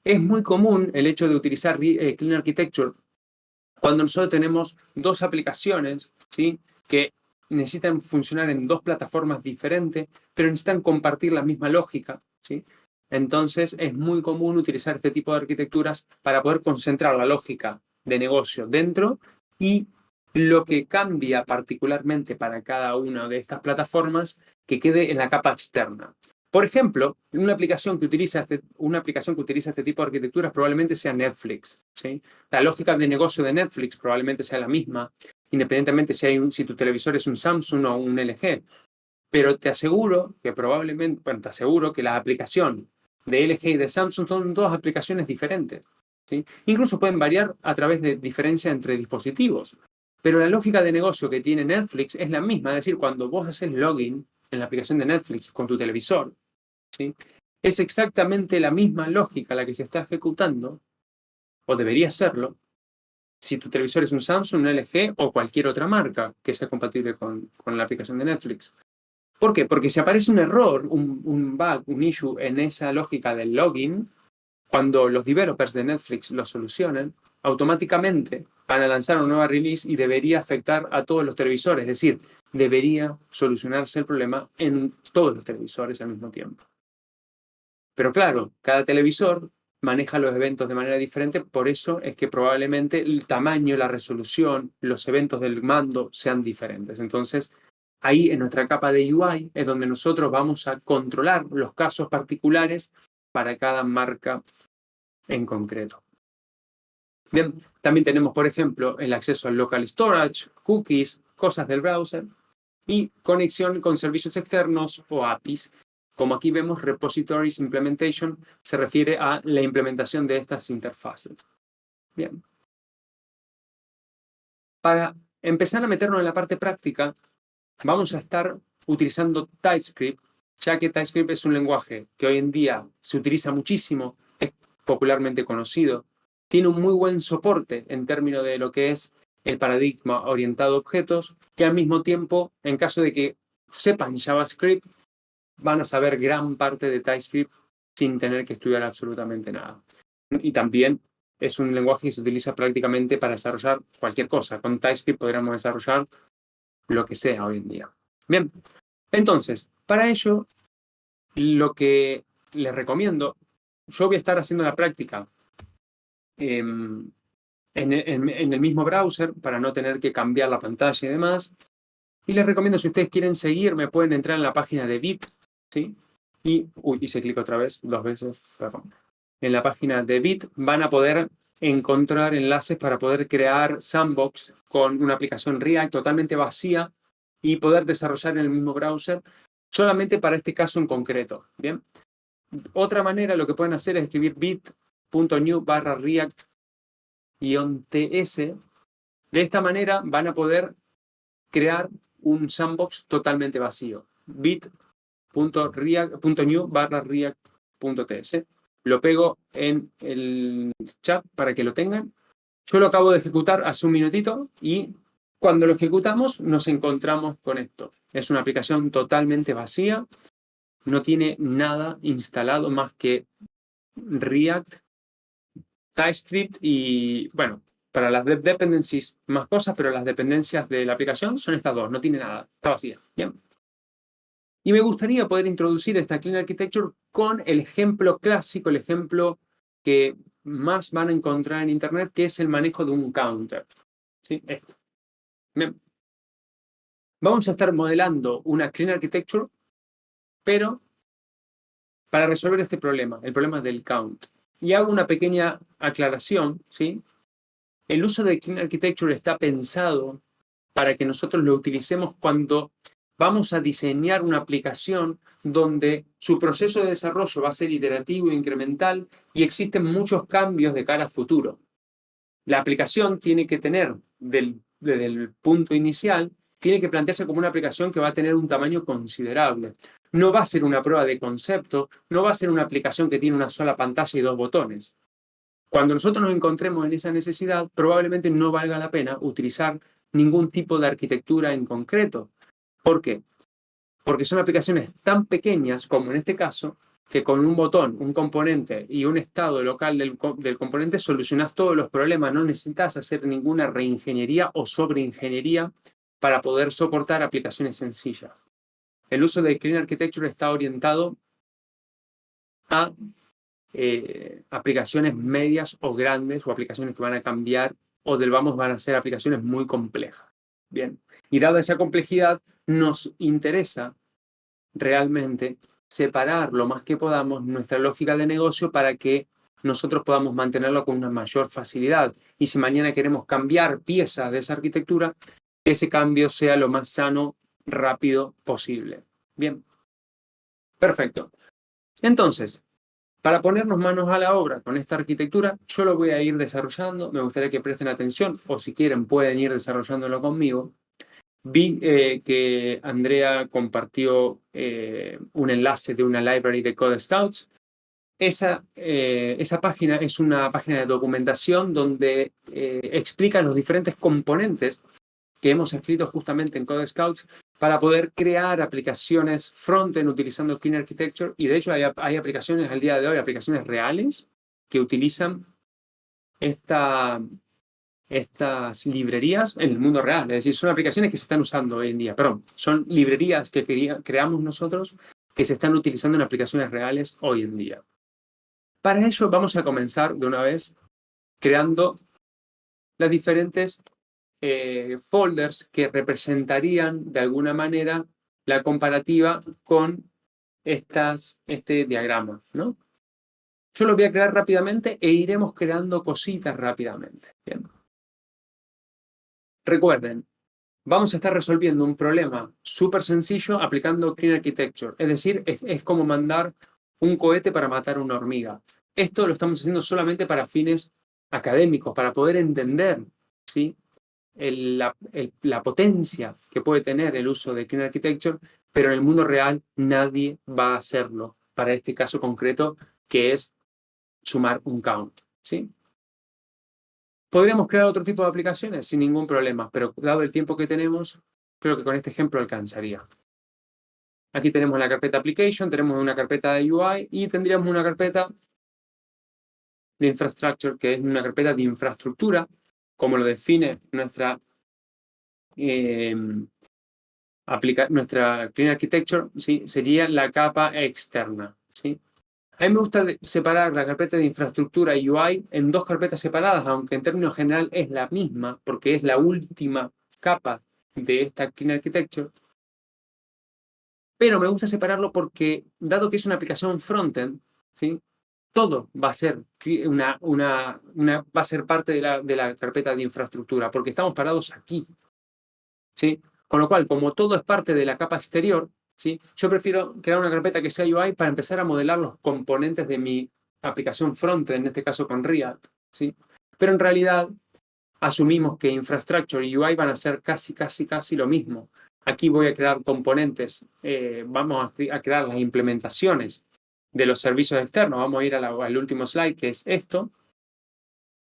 Es muy común el hecho de utilizar Clean Architecture cuando nosotros tenemos dos aplicaciones, ¿sí? Que necesitan funcionar en dos plataformas diferentes, pero necesitan compartir la misma lógica, ¿sí? Entonces es muy común utilizar este tipo de arquitecturas para poder concentrar la lógica de negocio dentro y lo que cambia particularmente para cada una de estas plataformas que quede en la capa externa. Por ejemplo, una aplicación que utiliza este tipo de arquitecturas probablemente sea Netflix, ¿sí? La lógica de negocio de Netflix probablemente sea la misma, independientemente si tu televisor es un Samsung o un LG. Pero te aseguro que la aplicación de LG y de Samsung son dos aplicaciones diferentes, ¿sí? Incluso pueden variar a través de diferencia entre dispositivos. Pero la lógica de negocio que tiene Netflix es la misma. Es decir, cuando vos haces login en la aplicación de Netflix con tu televisor, ¿sí? Es exactamente la misma lógica la que se está ejecutando, o debería serlo, si tu televisor es un Samsung, un LG o cualquier otra marca que sea compatible con la aplicación de Netflix. ¿Por qué? Porque si aparece un error, un bug, un issue en esa lógica del login, cuando los developers de Netflix lo solucionen, automáticamente van a lanzar una nueva release y debería afectar a todos los televisores. Es decir, debería solucionarse el problema en todos los televisores al mismo tiempo. Pero claro, cada televisor maneja los eventos de manera diferente, por eso es que probablemente el tamaño, la resolución, los eventos del mando sean diferentes. Entonces, ahí en nuestra capa de UI es donde nosotros vamos a controlar los casos particulares para cada marca en concreto. Bien, también tenemos, por ejemplo, el acceso al local storage, cookies, cosas del browser y conexión con servicios externos o APIs. Como aquí vemos, Repositories Implementation se refiere a la implementación de estas interfaces. Bien. Para empezar a meternos en la parte práctica, vamos a estar utilizando TypeScript, ya que TypeScript es un lenguaje que hoy en día se utiliza muchísimo, es popularmente conocido, tiene un muy buen soporte en términos de lo que es el paradigma orientado a objetos, que al mismo tiempo, en caso de que sepan JavaScript, van a saber gran parte de TypeScript sin tener que estudiar absolutamente nada. Y también es un lenguaje que se utiliza prácticamente para desarrollar cualquier cosa. Con TypeScript podríamos desarrollar lo que sea hoy en día. Bien, entonces, para ello, lo que les recomiendo, yo voy a estar haciendo la práctica en el mismo browser para no tener que cambiar la pantalla y demás. Y les recomiendo, si ustedes quieren seguirme, pueden entrar en la página de Bit, ¿sí? Y, hice clic otra vez, 2 veces, perdón. En la página de Bit van a poder encontrar enlaces para poder crear Sandbox con una aplicación React totalmente vacía y poder desarrollar en el mismo browser solamente para este caso en concreto, ¿bien? Otra manera, lo que pueden hacer es escribir bit.new/react-ts. De esta manera van a poder crear un sandbox totalmente vacío. bit.new/react.ts. Lo pego en el chat para que lo tengan. Yo lo acabo de ejecutar hace un minutito y cuando lo ejecutamos nos encontramos con esto. Es una aplicación totalmente vacía. No tiene nada instalado más que React, TypeScript y, bueno, para las dependencies más cosas, pero las dependencias de la aplicación son estas dos, no tiene nada, está vacía. Bien. Y me gustaría poder introducir esta Clean Architecture con el ejemplo clásico, el ejemplo que más van a encontrar en Internet, que es el manejo de un counter. ¿Sí? Esto. Bien. Vamos a estar modelando una Clean Architecture, pero para resolver este problema, el problema del count. Y hago una pequeña aclaración, ¿sí? El uso de Clean Architecture está pensado para que nosotros lo utilicemos cuando vamos a diseñar una aplicación donde su proceso de desarrollo va a ser iterativo e incremental y existen muchos cambios de cara a futuro. La aplicación tiene que tener, desde el punto inicial, tiene que plantearse como una aplicación que va a tener un tamaño considerable. No va a ser una prueba de concepto, no va a ser una aplicación que tiene una sola pantalla y 2 botones. Cuando nosotros nos encontremos en esa necesidad, probablemente no valga la pena utilizar ningún tipo de arquitectura en concreto. ¿Por qué? Porque son aplicaciones tan pequeñas, como en este caso, que con un botón, un componente y un estado local del componente solucionas todos los problemas. No necesitas hacer ninguna reingeniería o sobreingeniería para poder soportar aplicaciones sencillas. El uso de Clean Architecture está orientado a aplicaciones medias o grandes o aplicaciones que van a cambiar o van a ser aplicaciones muy complejas. Bien, y dada esa complejidad, nos interesa realmente separar lo más que podamos nuestra lógica de negocio para que nosotros podamos mantenerlo con una mayor facilidad. Y si mañana queremos cambiar piezas de esa arquitectura, que ese cambio sea lo más sano, rápido posible. Bien, perfecto. Entonces, para ponernos manos a la obra con esta arquitectura, yo lo voy a ir desarrollando. Me gustaría que presten atención o si quieren pueden ir desarrollándolo conmigo. Vi que Andrea compartió un enlace de una library de Code Scouts. Esa página es una página de documentación donde explica los diferentes componentes que hemos escrito justamente en Code Scouts para poder crear aplicaciones frontend utilizando Clean Architecture. Y de hecho hay aplicaciones al día de hoy, aplicaciones reales que utilizan estas librerías en el mundo real. Es decir, son aplicaciones que se están usando hoy en día. Perdón, son librerías que creamos nosotros que se están utilizando en aplicaciones reales hoy en día. Para ello vamos a comenzar de una vez creando las diferentes folders que representarían de alguna manera la comparativa con este diagrama, ¿no? Yo lo voy a crear rápidamente e iremos creando cositas rápidamente. Bien. Recuerden, vamos a estar resolviendo un problema súper sencillo aplicando Clean Architecture. Es decir, es como mandar un cohete para matar una hormiga. Esto lo estamos haciendo solamente para fines académicos, para poder entender, ¿sí?, la potencia que puede tener el uso de Clean Architecture, pero en el mundo real nadie va a hacerlo para este caso concreto, que es sumar un count, ¿sí? Podríamos crear otro tipo de aplicaciones sin ningún problema, pero dado el tiempo que tenemos, creo que con este ejemplo alcanzaría. Aquí tenemos la carpeta Application, tenemos una carpeta de UI y tendríamos una carpeta de infrastructure, que es una carpeta de infraestructura, como lo define nuestra nuestra Clean Architecture, ¿sí? Sería la capa externa, ¿sí? A mí me gusta separar la carpeta de infraestructura y UI en dos carpetas separadas, aunque en términos general es la misma, porque es la última capa de esta Clean Architecture. Pero me gusta separarlo porque, dado que es una aplicación frontend, ¿sí? Todo va a ser va a ser parte de la carpeta de infraestructura, porque estamos parados aquí, ¿sí? Con lo cual, como todo es parte de la capa exterior, ¿sí? Yo prefiero crear una carpeta que sea UI para empezar a modelar los componentes de mi aplicación frontend, en este caso con React, ¿sí? Pero en realidad asumimos que infrastructure y UI van a ser casi lo mismo. Aquí voy a crear componentes, vamos a crear las implementaciones de los servicios externos. Vamos a ir al último slide, que es esto.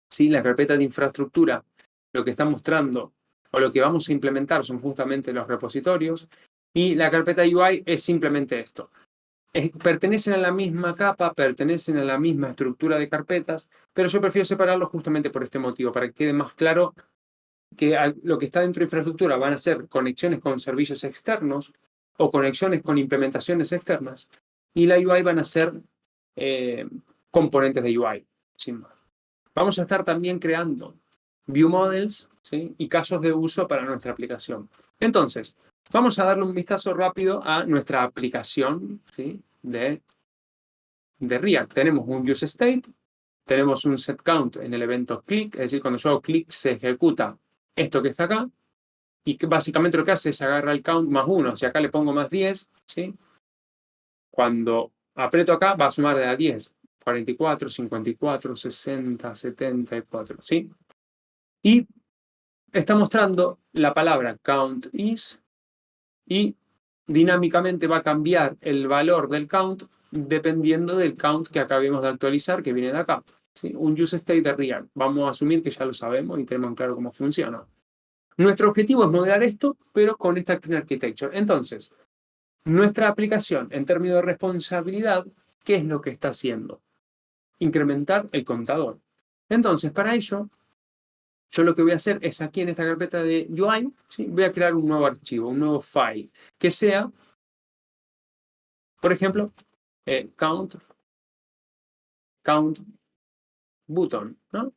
¿Sí? La carpeta de infraestructura, lo que está mostrando o lo que vamos a implementar son justamente los repositorios, y la carpeta UI es simplemente esto. Pertenecen a la misma capa, pertenecen a la misma estructura de carpetas, pero yo prefiero separarlos justamente por este motivo, para que quede más claro que lo que está dentro de infraestructura van a ser conexiones con servicios externos o conexiones con implementaciones externas, y la UI van a ser componentes de UI, sin más. Vamos a estar también creando view models, ¿sí? Y casos de uso para nuestra aplicación. Entonces, vamos a darle un vistazo rápido a nuestra aplicación, ¿sí? de React. Tenemos un useState, tenemos un setCount en el evento click, es decir, cuando yo hago clic se ejecuta esto que está acá, y que básicamente lo que hace es agarrar el count más 1. Si acá le pongo más 10, ¿sí? Cuando aprieto acá va a sumar de a 10. 44, 54, 60, 74, ¿sí? Y está mostrando la palabra count is, y dinámicamente va a cambiar el valor del count dependiendo del count que acabemos de actualizar, que viene de acá, ¿sí? Un useState de React. Vamos a asumir que ya lo sabemos y tenemos claro cómo funciona. Nuestro objetivo es modelar esto, pero con esta Clean Architecture. Entonces, nuestra aplicación, en términos de responsabilidad, ¿qué es lo que está haciendo? Incrementar el contador. Entonces, para ello, yo lo que voy a hacer es aquí en esta carpeta de UI, ¿sí? Voy a crear un nuevo archivo, un nuevo file, que sea, por ejemplo, count button, ¿no?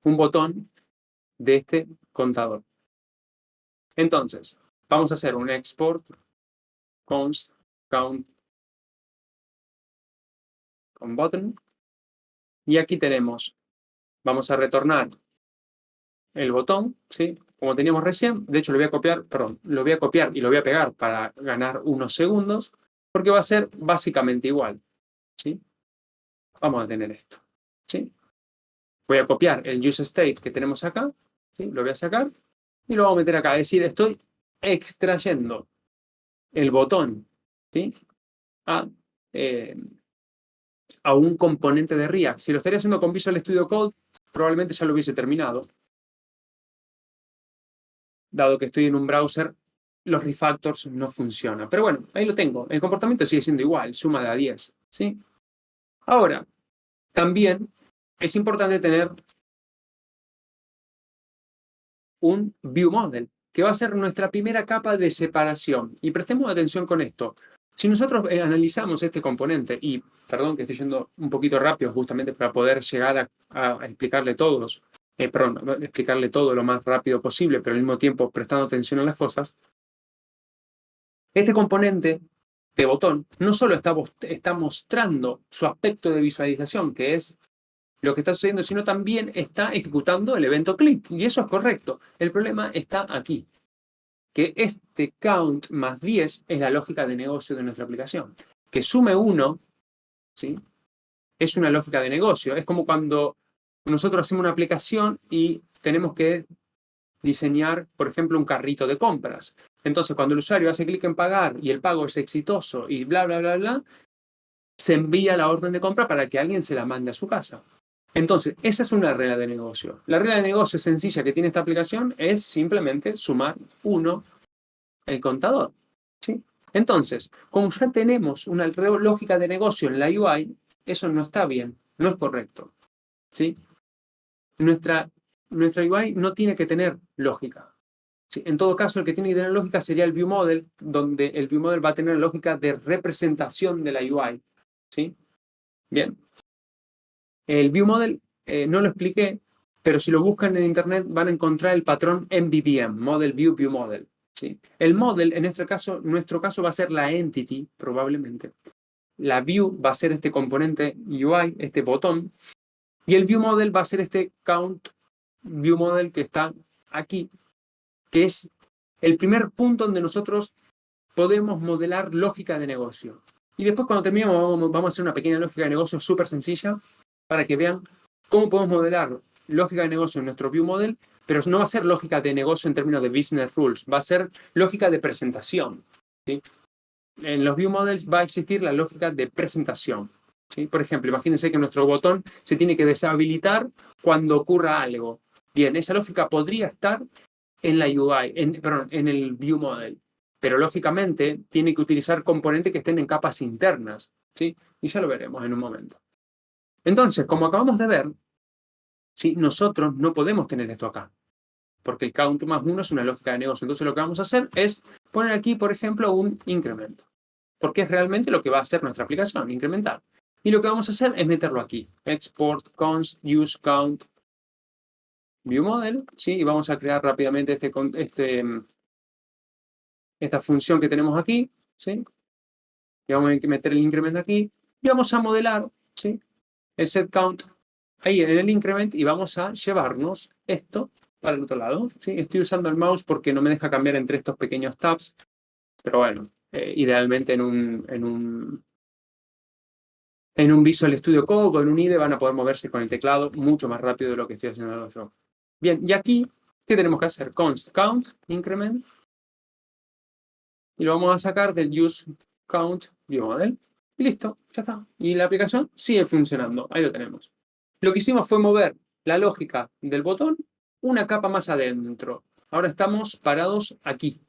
Un botón de este contador. Entonces, vamos a hacer un export const count con button, y aquí tenemos, vamos a retornar el botón, ¿sí? Como teníamos recién. De hecho, lo voy a copiar, perdón, lo voy a copiar y lo voy a pegar para ganar unos segundos, porque va a ser básicamente igual, ¿sí? Vamos a tener esto, ¿sí? Voy a copiar el useState que tenemos acá, ¿sí? Lo voy a sacar y lo voy a meter acá. Es decir, estoy extrayendo el botón, ¿sí? A un componente de React. Si lo estaría haciendo con Visual Studio Code, probablemente ya lo hubiese terminado. Dado que estoy en un browser, los refactors no funcionan. Pero bueno, ahí lo tengo. El comportamiento sigue siendo igual, suma de a 10, ¿sí? Ahora, también es importante tener un view model, que va a ser nuestra primera capa de separación. Y prestemos atención con esto. Si nosotros analizamos este componente, y perdón que estoy yendo un poquito rápido justamente para poder llegar a explicarle todos, explicarle todo lo más rápido posible, pero al mismo tiempo prestando atención a las cosas, este componente de botón no solo está mostrando su aspecto de visualización, que es lo que está sucediendo, sino también está ejecutando el evento click. Y eso es correcto. El problema está aquí, que este count más 10 es la lógica de negocio de nuestra aplicación. Que sume 1, ¿sí? Es una lógica de negocio. Es como cuando nosotros hacemos una aplicación y tenemos que diseñar, por ejemplo, un carrito de compras. Entonces, cuando el usuario hace clic en pagar y el pago es exitoso y bla, bla, bla, bla, se envía la orden de compra para que alguien se la mande a su casa. Entonces, esa es una regla de negocio. La regla de negocio sencilla que tiene esta aplicación es simplemente sumar 1 el contador, ¿sí? Entonces, como ya tenemos una lógica de negocio en la UI, eso no está bien, no es correcto. ¿sí? Nuestra UI no tiene que tener lógica. ¿Sí? En todo caso, el que tiene que tener lógica sería el ViewModel, donde el ViewModel va a tener lógica de representación de la UI. ¿Sí? Bien. El ViewModel no lo expliqué, pero si lo buscan en Internet van a encontrar el patrón MVVM, Model View View Model. ¿Sí? El model, en nuestro caso, va a ser la entity, probablemente. La view va a ser este componente UI, este botón, y el view model va a ser este count view model que está aquí, que es el primer punto donde nosotros podemos modelar lógica de negocio. Y después cuando terminemos vamos a hacer una pequeña lógica de negocio súper sencilla para que vean cómo podemos modelar lógica de negocio en nuestro view model, pero no va a ser lógica de negocio en términos de business rules, va a ser lógica de presentación. ¿Sí? En los view models va a existir la lógica de presentación. ¿Sí? Por ejemplo, imagínense que nuestro botón se tiene que deshabilitar cuando ocurra algo. Bien, esa lógica podría estar en la UI, en el view model, pero lógicamente tiene que utilizar componentes que estén en capas internas. ¿Sí? Y ya lo veremos en un momento. Entonces, como acabamos de ver, ¿sí? Nosotros no podemos tener esto acá, porque el count más 1 es una lógica de negocio. Entonces lo que vamos a hacer es poner aquí, por ejemplo, un incremento, porque es realmente lo que va a hacer nuestra aplicación, incrementar. Y lo que vamos a hacer es meterlo aquí. Export const use count view model, ¿sí? Y vamos a crear rápidamente esta función que tenemos aquí, ¿sí? Y vamos a meter el incremento aquí y vamos a modelar, ¿sí? El set count ahí en el increment y vamos a llevarnos esto para el otro lado, ¿sí? Estoy usando el mouse porque no me deja cambiar entre estos pequeños tabs, pero bueno, idealmente en un Visual Studio Code o en un IDE van a poder moverse con el teclado mucho más rápido de lo que estoy haciendo yo. Bien, y aquí, ¿qué tenemos que hacer? Const count, increment, y lo vamos a sacar del use count view model. Y listo, ya está. Y la aplicación sigue funcionando, ahí lo tenemos. Lo que hicimos fue mover la lógica del botón una capa más adentro. Ahora estamos parados aquí.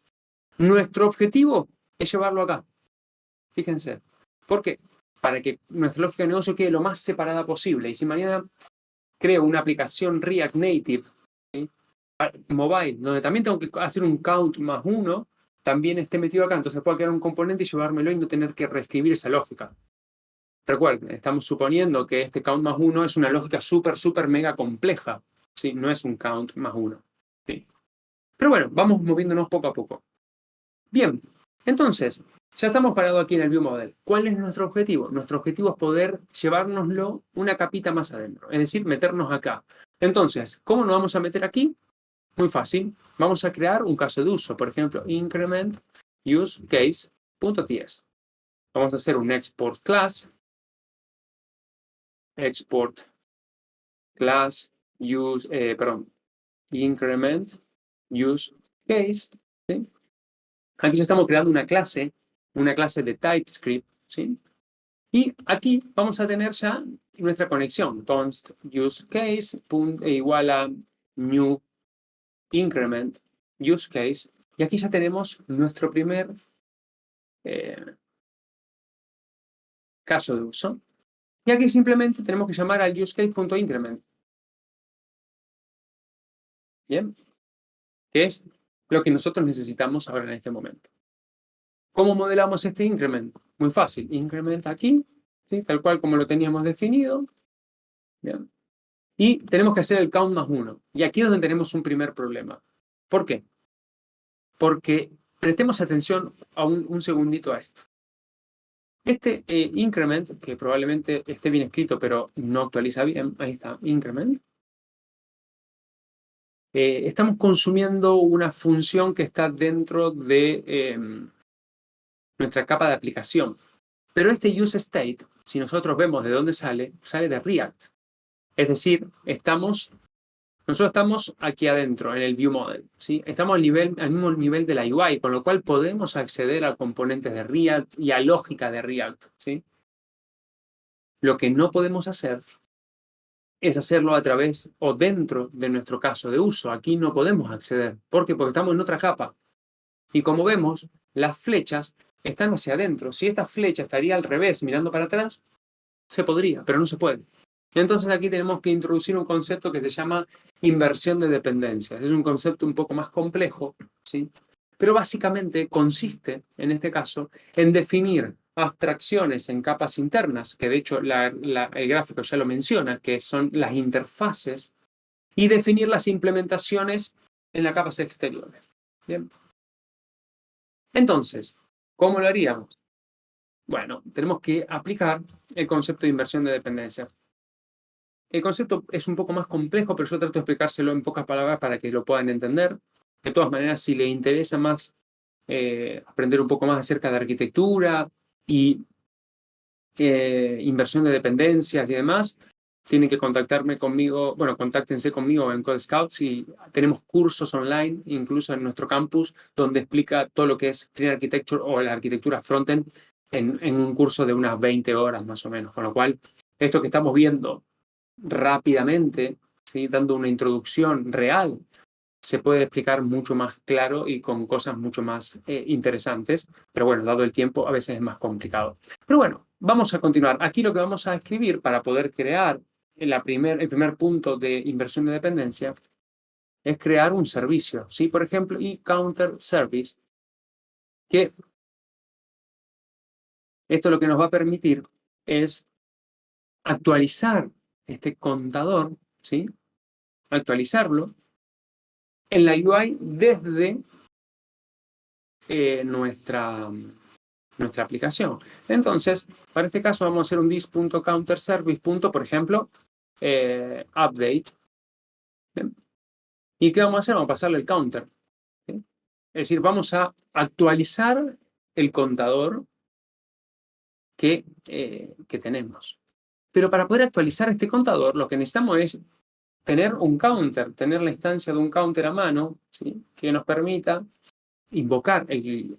Nuestro objetivo es llevarlo acá. Fíjense. ¿Por qué? Para que nuestra lógica de negocio quede lo más separada posible. Y si mañana creo una aplicación React Native, ¿sí? Mobile, donde también tengo que hacer un count más 1, también esté metido acá. Entonces puedo crear un componente y llevármelo y no tener que reescribir esa lógica. Recuerden, estamos suponiendo que este count más 1 es una lógica súper, súper mega compleja. ¿Sí? No es un count más 1. ¿Sí? Pero bueno, vamos moviéndonos poco a poco. Bien, entonces, ya estamos parados aquí en el view model. ¿Cuál es nuestro objetivo? Nuestro objetivo es poder llevárnoslo una capita más adentro, es decir, meternos acá. Entonces, ¿cómo nos vamos a meter aquí? Muy fácil. Vamos a crear un caso de uso, por ejemplo, increment use case.ts. Vamos a hacer un export class, export class use, increment use case. ¿Sí? Aquí ya estamos creando una clase de TypeScript, ¿sí? Y aquí vamos a tener ya nuestra conexión, const use case igual a new increment use case. Y aquí ya tenemos nuestro primer caso de uso. Y aquí simplemente tenemos que llamar al useCase.increment. Bien, que es lo que nosotros necesitamos ahora en este momento. ¿Cómo modelamos este increment? Muy fácil. Increment aquí, ¿sí? Tal cual como lo teníamos definido. Bien. Y tenemos que hacer el count más 1. Y aquí es donde tenemos un primer problema. ¿Por qué? Porque prestemos atención a un segundito a esto. Este increment, que probablemente esté bien escrito, pero no actualiza bien, ahí está, increment. Estamos consumiendo una función que está dentro de nuestra capa de aplicación. Pero este useState, si nosotros vemos de dónde sale, sale de React. Es decir, nosotros estamos aquí adentro, en el ViewModel, ¿sí? Estamos al mismo nivel de la UI, con lo cual podemos acceder a componentes de React y a lógica de React, ¿sí? Lo que no podemos hacer es hacerlo a través o dentro de nuestro caso de uso. Aquí no podemos acceder. ¿Por qué? Porque estamos en otra capa. Y como vemos, las flechas están hacia adentro. Si esta flecha estaría al revés, mirando para atrás, se podría, pero no se puede. Entonces aquí tenemos que introducir un concepto que se llama inversión de dependencias. Es un concepto un poco más complejo, ¿sí? Pero básicamente consiste, en este caso, en definir abstracciones en capas internas, que de hecho el gráfico ya lo menciona, que son las interfaces, y definir las implementaciones en las capas exteriores. Bien. Entonces, ¿cómo lo haríamos? Bueno, tenemos que aplicar el concepto de inversión de dependencia. El concepto es un poco más complejo, pero yo trato de explicárselo en pocas palabras para que lo puedan entender. De todas maneras, si les interesa más aprender un poco más acerca de arquitectura y inversión de dependencias y demás, tienen que contactarme conmigo, bueno, contáctense conmigo en Code Scouts y tenemos cursos online, incluso en nuestro campus, donde explica todo lo que es Clean Architecture o la arquitectura frontend en un curso de unas 20 horas más o menos. Con lo cual, esto que estamos viendo rápidamente, ¿sí? Dando una introducción real, se puede explicar mucho más claro y con cosas mucho más interesantes, pero bueno, dado el tiempo, a veces es más complicado. Pero bueno, vamos a continuar. Aquí lo que vamos a escribir para poder crear el primer punto de inversión de dependencia es crear un servicio, ¿sí? Por ejemplo, y counter service, que esto lo que nos va a permitir es actualizar este contador, ¿sí? Actualizarlo en la UI desde nuestra aplicación. Entonces, para este caso vamos a hacer un this.counterService. Por ejemplo, update. ¿Bien? ¿Y qué vamos a hacer? Vamos a pasarle el counter. ¿Sí? Es decir, vamos a actualizar el contador que tenemos. Pero para poder actualizar este contador, lo que necesitamos es tener un counter, tener la instancia de un counter a mano, ¿sí? Que nos permita invocar el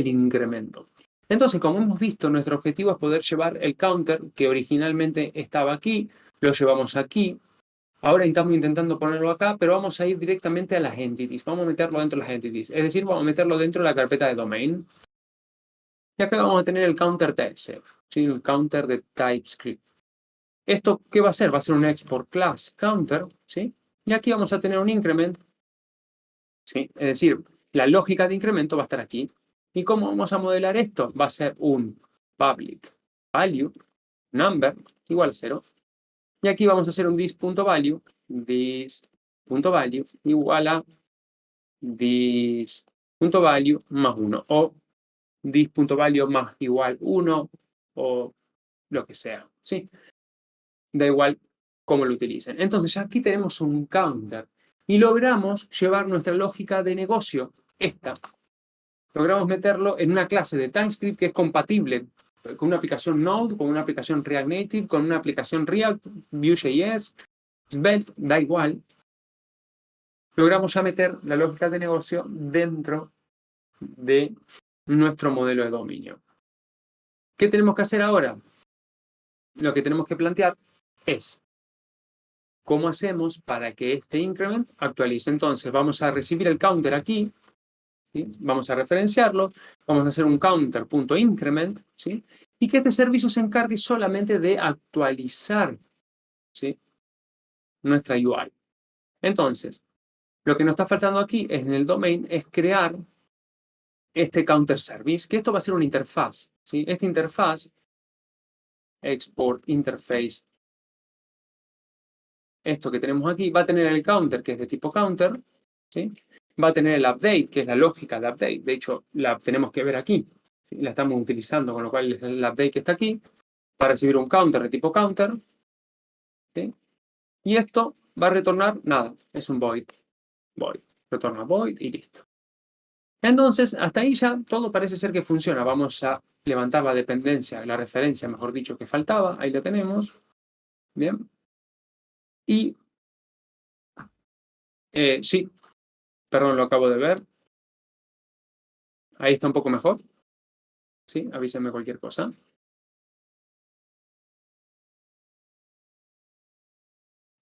incremento. Entonces, como hemos visto, nuestro objetivo es poder llevar el counter que originalmente estaba aquí, lo llevamos aquí. Ahora estamos intentando ponerlo acá, pero vamos a ir directamente a las entities. Vamos a meterlo dentro de las entities. Es decir, vamos a meterlo dentro de la carpeta de domain. Y acá vamos a tener el counter TypeScript, ¿sí? El counter de TypeScript. ¿Esto qué va a ser? Va a ser un export class counter, ¿sí? Y aquí vamos a tener un increment, ¿sí? Es decir, la lógica de incremento va a estar aquí. ¿Y cómo vamos a modelar esto? Va a ser un public value number igual a 0. Y aquí vamos a hacer un this.value igual a this.value más 1 o this.value más igual 1 o lo que sea, ¿sí? Da igual cómo lo utilicen. Entonces ya aquí tenemos un counter y logramos llevar nuestra lógica de negocio, esta, logramos meterlo en una clase de TypeScript que es compatible con una aplicación Node, con una aplicación React Native, con una aplicación React, Vue.js, Svelte, da igual. Logramos ya meter la lógica de negocio dentro de nuestro modelo de dominio. ¿Qué tenemos que hacer ahora? Lo que tenemos que plantear es cómo hacemos para que este increment actualice. Entonces vamos a recibir el counter aquí, ¿sí? Vamos a referenciarlo, vamos a hacer un counter.increment, ¿sí? Y que este servicio se encargue solamente de actualizar, ¿sí? Nuestra UI. Entonces, lo que nos está faltando aquí en el domain es crear este counter service, que esto va a ser una interfaz, ¿sí? Esta interfaz, export interface, esto que tenemos aquí, va a tener el counter, que es de tipo counter, ¿sí? Va a tener el update, que es la lógica de update. De hecho, la tenemos que ver aquí, ¿sí? La estamos utilizando, con lo cual es el update que está aquí, para recibir un counter de tipo counter, ¿sí? Y esto va a retornar nada, es un void. Void. Retorna void y listo. Entonces, hasta ahí ya todo parece ser que funciona. Vamos a levantar la dependencia, la referencia, mejor dicho, que faltaba. Ahí la tenemos. Bien. Y sí, perdón, lo acabo de ver. Ahí está un poco mejor. Sí, avísenme cualquier cosa.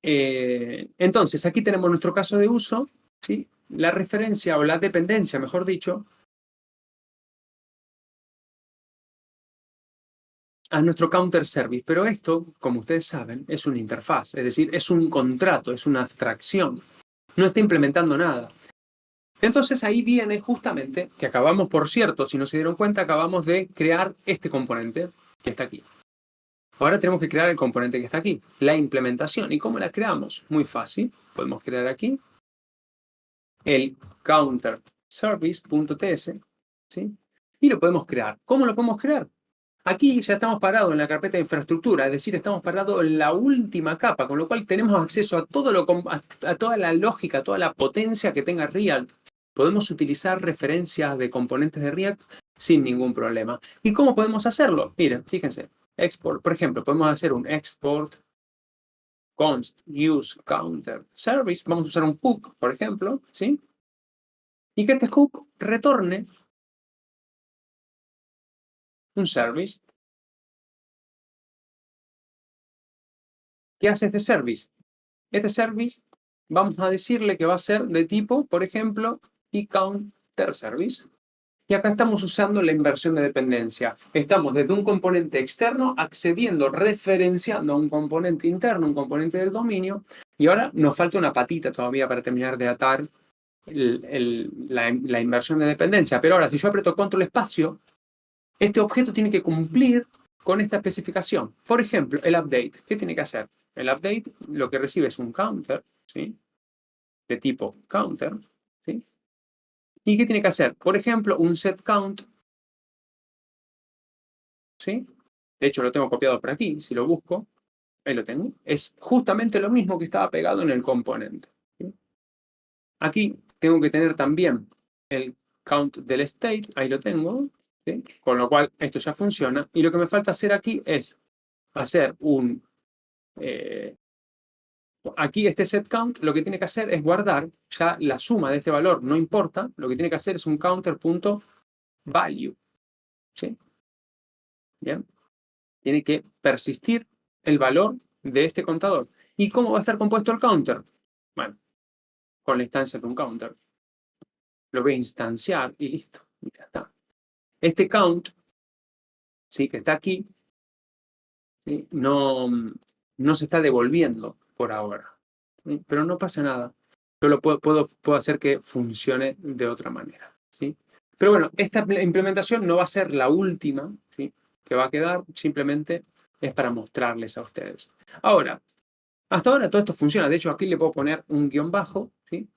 Entonces, aquí tenemos nuestro caso de uso. ¿Sí? La referencia o la dependencia, mejor dicho, a nuestro counter service. Pero esto, como ustedes saben, es una interfaz, es decir, es un contrato, es una abstracción. No está implementando nada. Entonces ahí viene justamente, que acabamos, por cierto, si no se dieron cuenta, acabamos de crear este componente que está aquí. Ahora tenemos que crear el componente que está aquí, la implementación. ¿Y cómo la creamos? Muy fácil. Podemos crear aquí el counter service.ts, ¿sí? Y lo podemos crear. ¿Cómo lo podemos crear? Aquí ya estamos parados en la carpeta de infraestructura, es decir, estamos parados en la última capa, con lo cual tenemos acceso a, a toda la lógica, a toda la potencia que tenga React. Podemos utilizar referencias de componentes de React sin ningún problema. ¿Y cómo podemos hacerlo? Miren, fíjense, export, por ejemplo, podemos hacer un export const use counter service. Vamos a usar un hook, por ejemplo, ¿sí? Y que este hook retorne un service. ¿Qué hace este service? Este service, vamos a decirle que va a ser de tipo, por ejemplo, counter service. Y acá estamos usando la inversión de dependencia. Estamos desde un componente externo accediendo, referenciando a un componente interno, un componente del dominio. Y ahora nos falta una patita todavía para terminar de atar la inversión de dependencia. Pero ahora, si yo aprieto control espacio, este objeto tiene que cumplir con esta especificación. Por ejemplo, el update. ¿Qué tiene que hacer? El update lo que recibe es un counter, ¿sí? De tipo counter, ¿sí? ¿Y qué tiene que hacer? Por ejemplo, un set count, ¿sí? De hecho, lo tengo copiado por aquí. Si lo busco, ahí lo tengo. Es justamente lo mismo que estaba pegado en el componente, ¿sí? Aquí tengo que tener también el count del state. Ahí lo tengo, ¿sí? Con lo cual, esto ya funciona. Y lo que me falta hacer aquí es hacer un... aquí este set count lo que tiene que hacer es guardar ya la suma de este valor, no importa, lo que tiene que hacer es un counter.value, ¿sí? Bien, tiene que persistir el valor de este contador. ¿Y cómo va a estar compuesto el counter? Bueno, con la instancia de un counter. Lo voy a instanciar y listo, y ya está. Este count, ¿sí? Que está aquí, ¿sí? No se está devolviendo por ahora, ¿sí? Pero no pasa nada. Yo lo puedo hacer que funcione de otra manera, ¿sí? Pero bueno, esta implementación no va a ser la última, ¿sí? Que va a quedar, simplemente es para mostrarles a ustedes. Ahora, hasta ahora todo esto funciona. De hecho, aquí le puedo poner un guión bajo, ¿sí?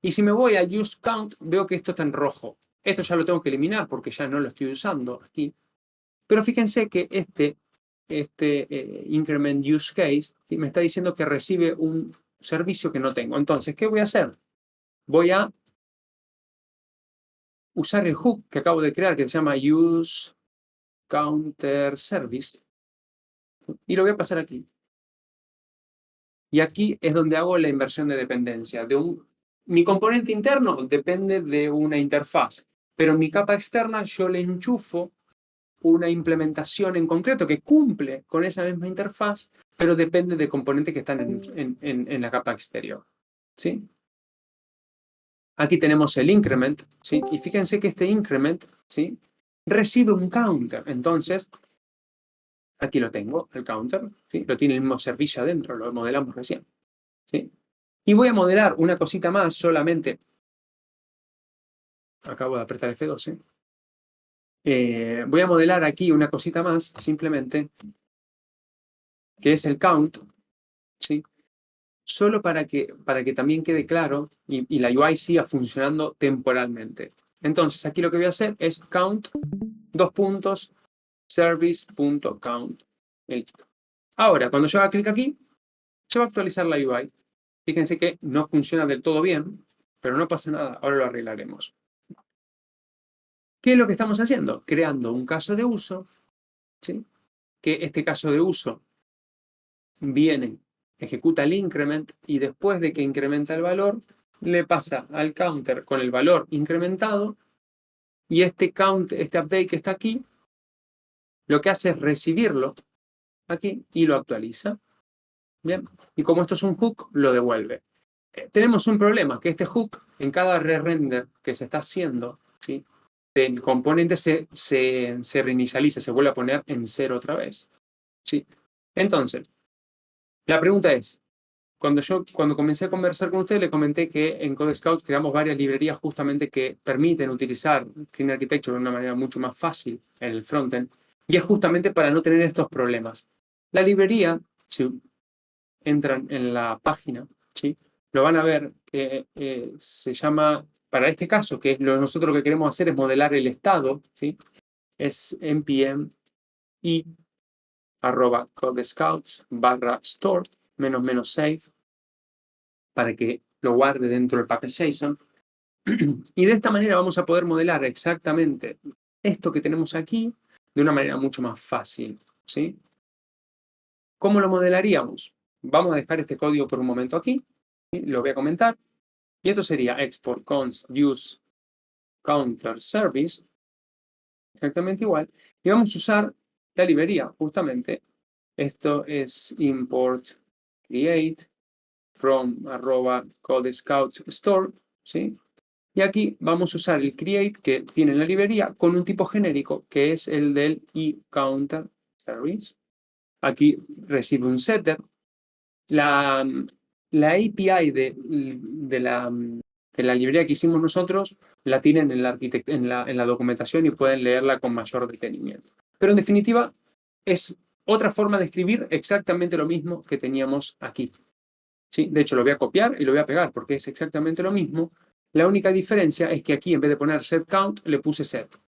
Y si me voy a use count, veo que esto está en rojo. Esto ya lo tengo que eliminar porque ya no lo estoy usando aquí. Pero fíjense que increment use case, ¿sí? Me está diciendo que recibe un servicio que no tengo. Entonces, ¿qué voy a hacer? Voy a usar el hook que acabo de crear, que se llama use counter service, y lo voy a pasar aquí. Y aquí es donde hago la inversión de dependencia. Mi componente interno depende de una interfaz, pero en mi capa externa yo le enchufo una implementación en concreto que cumple con esa misma interfaz, pero depende de componentes que están en la capa exterior, ¿sí? Aquí tenemos el increment, ¿sí? Y fíjense que este increment, ¿sí? Recibe un counter. Entonces, aquí lo tengo, el counter, ¿sí? Lo tiene el mismo servicio adentro, lo modelamos recién, ¿sí? Y voy a modelar una cosita más solamente. Acabo de apretar F12. Voy a modelar aquí una cosita más, simplemente, que es el count, ¿sí? Solo para que también quede claro y la UI siga funcionando temporalmente. Entonces, aquí lo que voy a hacer es count, service.count. Listo. Ahora, cuando yo haga clic aquí, se va a actualizar la UI. Fíjense que no funciona del todo bien, pero no pasa nada, ahora lo arreglaremos. ¿Qué es lo que estamos haciendo? Creando un caso de uso, ¿sí? Que este caso de uso viene, ejecuta el increment y después de que incrementa el valor, le pasa al counter con el valor incrementado y este update que está aquí, lo que hace es recibirlo aquí y lo actualiza. Bien, y como esto es un hook, lo devuelve. Tenemos un problema, que este hook, en cada re-render que se está haciendo, ¿sí? del componente se reinicializa, se vuelve a poner en 0 otra vez. ¿Sí? Entonces, la pregunta es, cuando comencé a conversar con ustedes, le comenté que en Code Scout creamos varias librerías justamente que permiten utilizar Clean Architecture de una manera mucho más fácil en el frontend, y es justamente para no tener estos problemas. La librería, si entran en la página, ¿sí? Lo van a ver que se llama, para este caso, que nosotros lo que queremos hacer es modelar el estado, ¿sí? Es npm y @codescouts/store --save para que lo guarde dentro del package JSON. Y de esta manera vamos a poder modelar exactamente esto que tenemos aquí de una manera mucho más fácil, ¿sí? ¿Cómo lo modelaríamos? Vamos a dejar este código por un momento aquí, ¿sí? Lo voy a comentar. Y esto sería export const use counter service, exactamente igual. Y vamos a usar la librería, justamente. Esto es import create from @codescout_store, ¿sí? Y aquí vamos a usar el create que tiene la librería con un tipo genérico que es el del eCounter service. Aquí recibe un setter. La API de la librería que hicimos nosotros la tienen en la documentación y pueden leerla con mayor detenimiento. Pero en definitiva, es otra forma de escribir exactamente lo mismo que teníamos aquí. ¿Sí? De hecho, lo voy a copiar y lo voy a pegar porque es exactamente lo mismo. La única diferencia es que aquí, en vez de poner setCount, le puse set.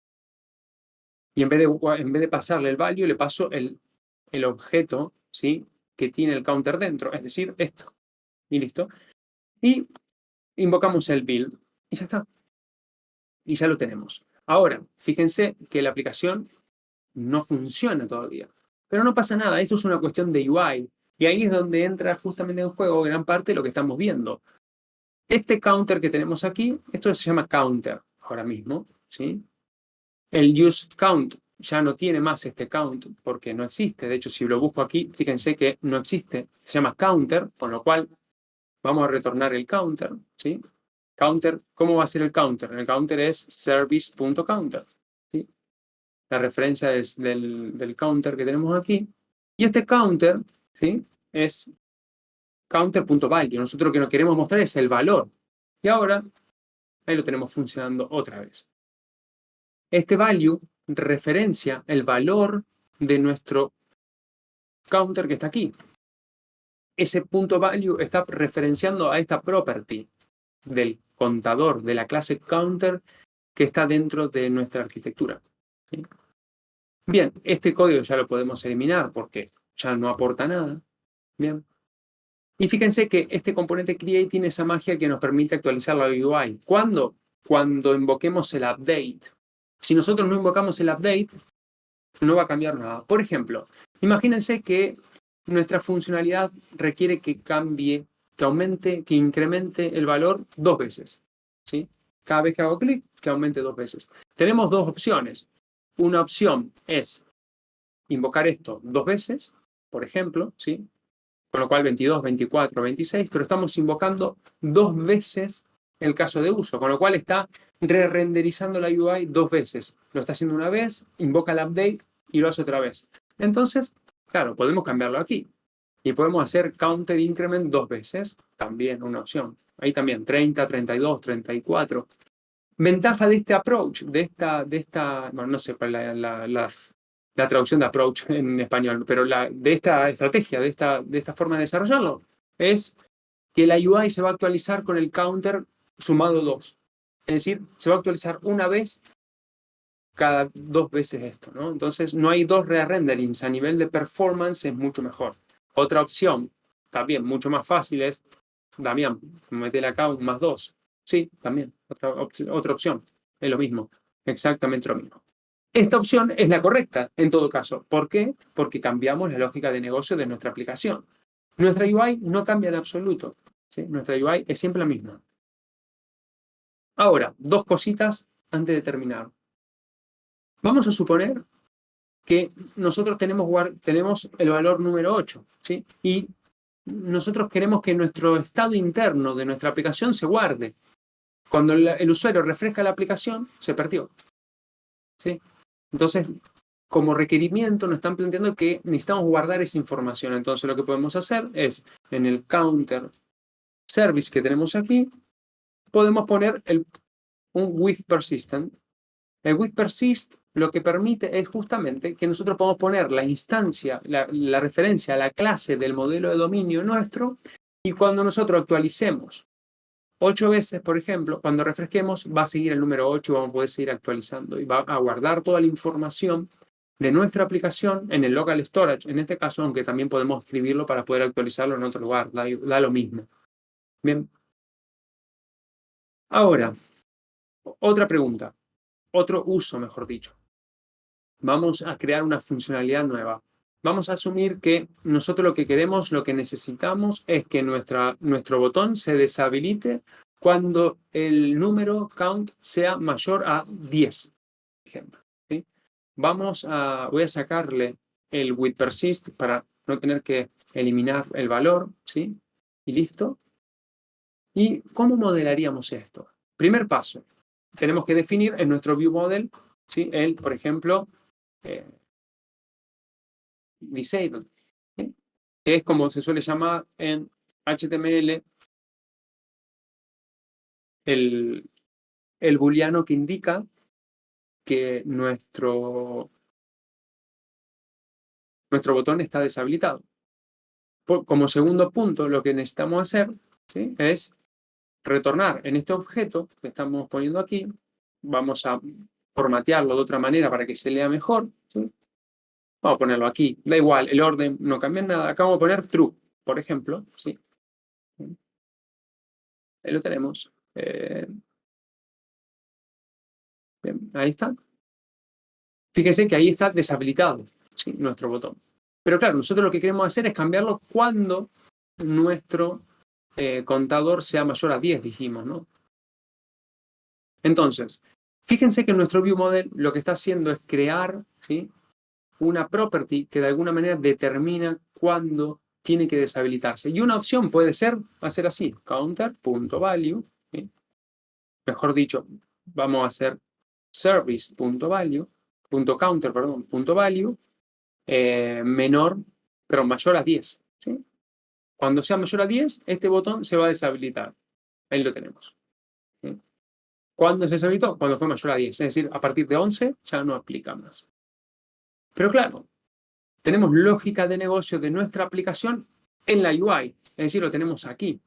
Y en vez de pasarle el value, le paso el objeto, ¿sí? Que tiene el counter dentro, es decir, esto. Y listo. Y invocamos el build. Y ya está. Y ya lo tenemos. Ahora, fíjense que la aplicación no funciona todavía. Pero no pasa nada, esto es una cuestión de UI. Y ahí es donde entra justamente en juego gran parte de lo que estamos viendo. Este counter que tenemos aquí, esto se llama counter ahora mismo, ¿sí? El useCount ya no tiene más este count porque no existe. De hecho, si lo busco aquí, fíjense que no existe. Se llama counter, con lo cual vamos a retornar el counter, ¿sí? Counter, ¿cómo va a ser el counter? El counter es service.counter, ¿sí? La referencia es del counter que tenemos aquí. Y este counter, ¿sí? Es counter.value. Nosotros lo que nos queremos mostrar es el valor. Y ahora, ahí lo tenemos funcionando otra vez. Este value referencia el valor de nuestro counter que está aquí. Ese punto value está referenciando a esta property del contador de la clase counter que está dentro de nuestra arquitectura. ¿Sí? Bien, este código ya lo podemos eliminar porque ya no aporta nada. Bien. Y fíjense que este componente create tiene esa magia que nos permite actualizar la UI. ¿Cuándo? Cuando invoquemos el update. Si nosotros no invocamos el update, no va a cambiar nada. Por ejemplo, imagínense que nuestra funcionalidad requiere que cambie, que aumente, que incremente el valor 2 veces. ¿Sí? Cada vez que hago clic, que aumente 2 veces. Tenemos dos opciones. Una opción es invocar esto 2 veces, por ejemplo, ¿sí? Con lo cual 22, 24, 26, pero estamos invocando 2 veces el caso de uso, con lo cual está re-renderizando la UI 2 veces. Lo está haciendo una vez, invoca el update y lo hace otra vez. Entonces, claro, podemos cambiarlo aquí. Y podemos hacer counter increment 2 veces, también una opción. Ahí también, 30, 32, 34. Ventaja de este approach, bueno, no sé cuál es la traducción de approach en español, pero de esta estrategia, de esta forma de desarrollarlo, es que la UI se va a actualizar con el counter sumado 2. Es decir, se va a actualizar una vez cada 2 veces esto, ¿no? Entonces no hay 2 re-renderings. A nivel de performance es mucho mejor. Otra opción, también mucho más fácil, es, Damián, metele acá un +2. Sí, también, otra opción. Es lo mismo, exactamente lo mismo. Esta opción es la correcta en todo caso. ¿Por qué? Porque cambiamos la lógica de negocio de nuestra aplicación. Nuestra UI no cambia en absoluto, ¿sí? Nuestra UI es siempre la misma. Ahora, 2 cositas antes de terminar. Vamos a suponer que nosotros tenemos el valor número 8, ¿sí? Y nosotros queremos que nuestro estado interno de nuestra aplicación se guarde. Cuando el usuario refresca la aplicación, se perdió. ¿sí? Entonces, como requerimiento nos están planteando que necesitamos guardar esa información. Entonces lo que podemos hacer es, en el counter service que tenemos aquí, podemos poner un with persistent. El with persist lo que permite es justamente que nosotros podamos poner la instancia, la referencia a la clase del modelo de dominio nuestro, y cuando nosotros actualicemos 8 veces, por ejemplo, cuando refresquemos, va a seguir el número 8 y vamos a poder seguir actualizando y va a guardar toda la información de nuestra aplicación en el local storage, en este caso, aunque también podemos escribirlo para poder actualizarlo en otro lugar, da lo mismo. Bien. Ahora, otra pregunta, otro uso, mejor dicho. Vamos a crear una funcionalidad nueva. Vamos a asumir que nosotros lo que queremos, lo que necesitamos es que nuestro botón se deshabilite cuando el número count sea mayor a 10, por ejemplo. ¿Sí? Voy a sacarle el with persist para no tener que eliminar el valor, ¿sí? Y listo. ¿Y cómo modelaríamos esto? Primer paso, tenemos que definir en nuestro view model, ¿sí? Por ejemplo, disabled, ¿sí? Que es como se suele llamar en HTML el booleano que indica que nuestro botón está deshabilitado. Como segundo punto, lo que necesitamos hacer, ¿sí? Es retornar en este objeto que estamos poniendo aquí. Vamos a formatearlo de otra manera para que se lea mejor, ¿sí? Vamos a ponerlo aquí. Da igual, el orden no cambia nada. Acá vamos a poner true, por ejemplo, ¿sí? Ahí lo tenemos. Bien, ahí está. Fíjense que ahí está deshabilitado, ¿sí? Nuestro botón. Pero claro, nosotros lo que queremos hacer es cambiarlo cuando nuestro contador sea mayor a 10, dijimos, ¿no? Entonces, fíjense que nuestro ViewModel lo que está haciendo es crear, ¿sí? Una property que de alguna manera determina cuándo tiene que deshabilitarse. Y una opción puede ser hacer así, counter.value, ¿sí? Mejor dicho, vamos a hacer service.value, .counter, perdón, .value, mayor a 10. ¿Sí? Cuando sea mayor a 10, este botón se va a deshabilitar. Ahí lo tenemos. ¿Sí? ¿Cuándo se deshabilitó? Cuando fue mayor a 10. Es decir, a partir de 11 ya no aplica más. Pero claro, tenemos lógica de negocio de nuestra aplicación en la UI. Es decir, lo tenemos aquí.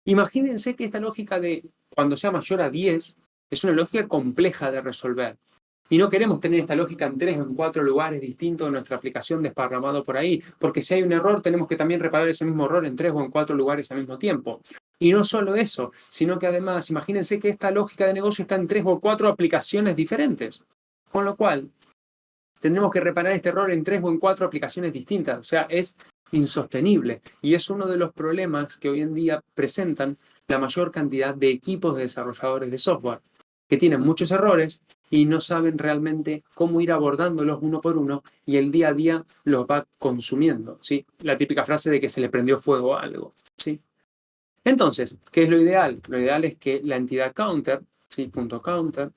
Imagínense que esta lógica de cuando sea mayor a 10 es una lógica compleja de resolver. Y no queremos tener esta lógica en 3 o en 4 lugares distintos de nuestra aplicación desparramado por ahí, porque si hay un error tenemos que también reparar ese mismo error en 3 o en 4 lugares al mismo tiempo. Y no solo eso, sino que además, imagínense que esta lógica de negocio está en 3 o 4 aplicaciones diferentes. Con lo cual, tendremos que reparar este error en 3 o en 4 aplicaciones distintas. O sea, es insostenible. Y es uno de los problemas que hoy en día presentan la mayor cantidad de equipos de desarrolladores de software, que tienen muchos errores y no saben realmente cómo ir abordándolos uno por uno, y el día a día los va consumiendo, ¿sí? La típica frase de que se le prendió fuego a algo, ¿sí? Entonces, ¿qué es lo ideal? Lo ideal es que la entidad counter, ¿sí? .counter,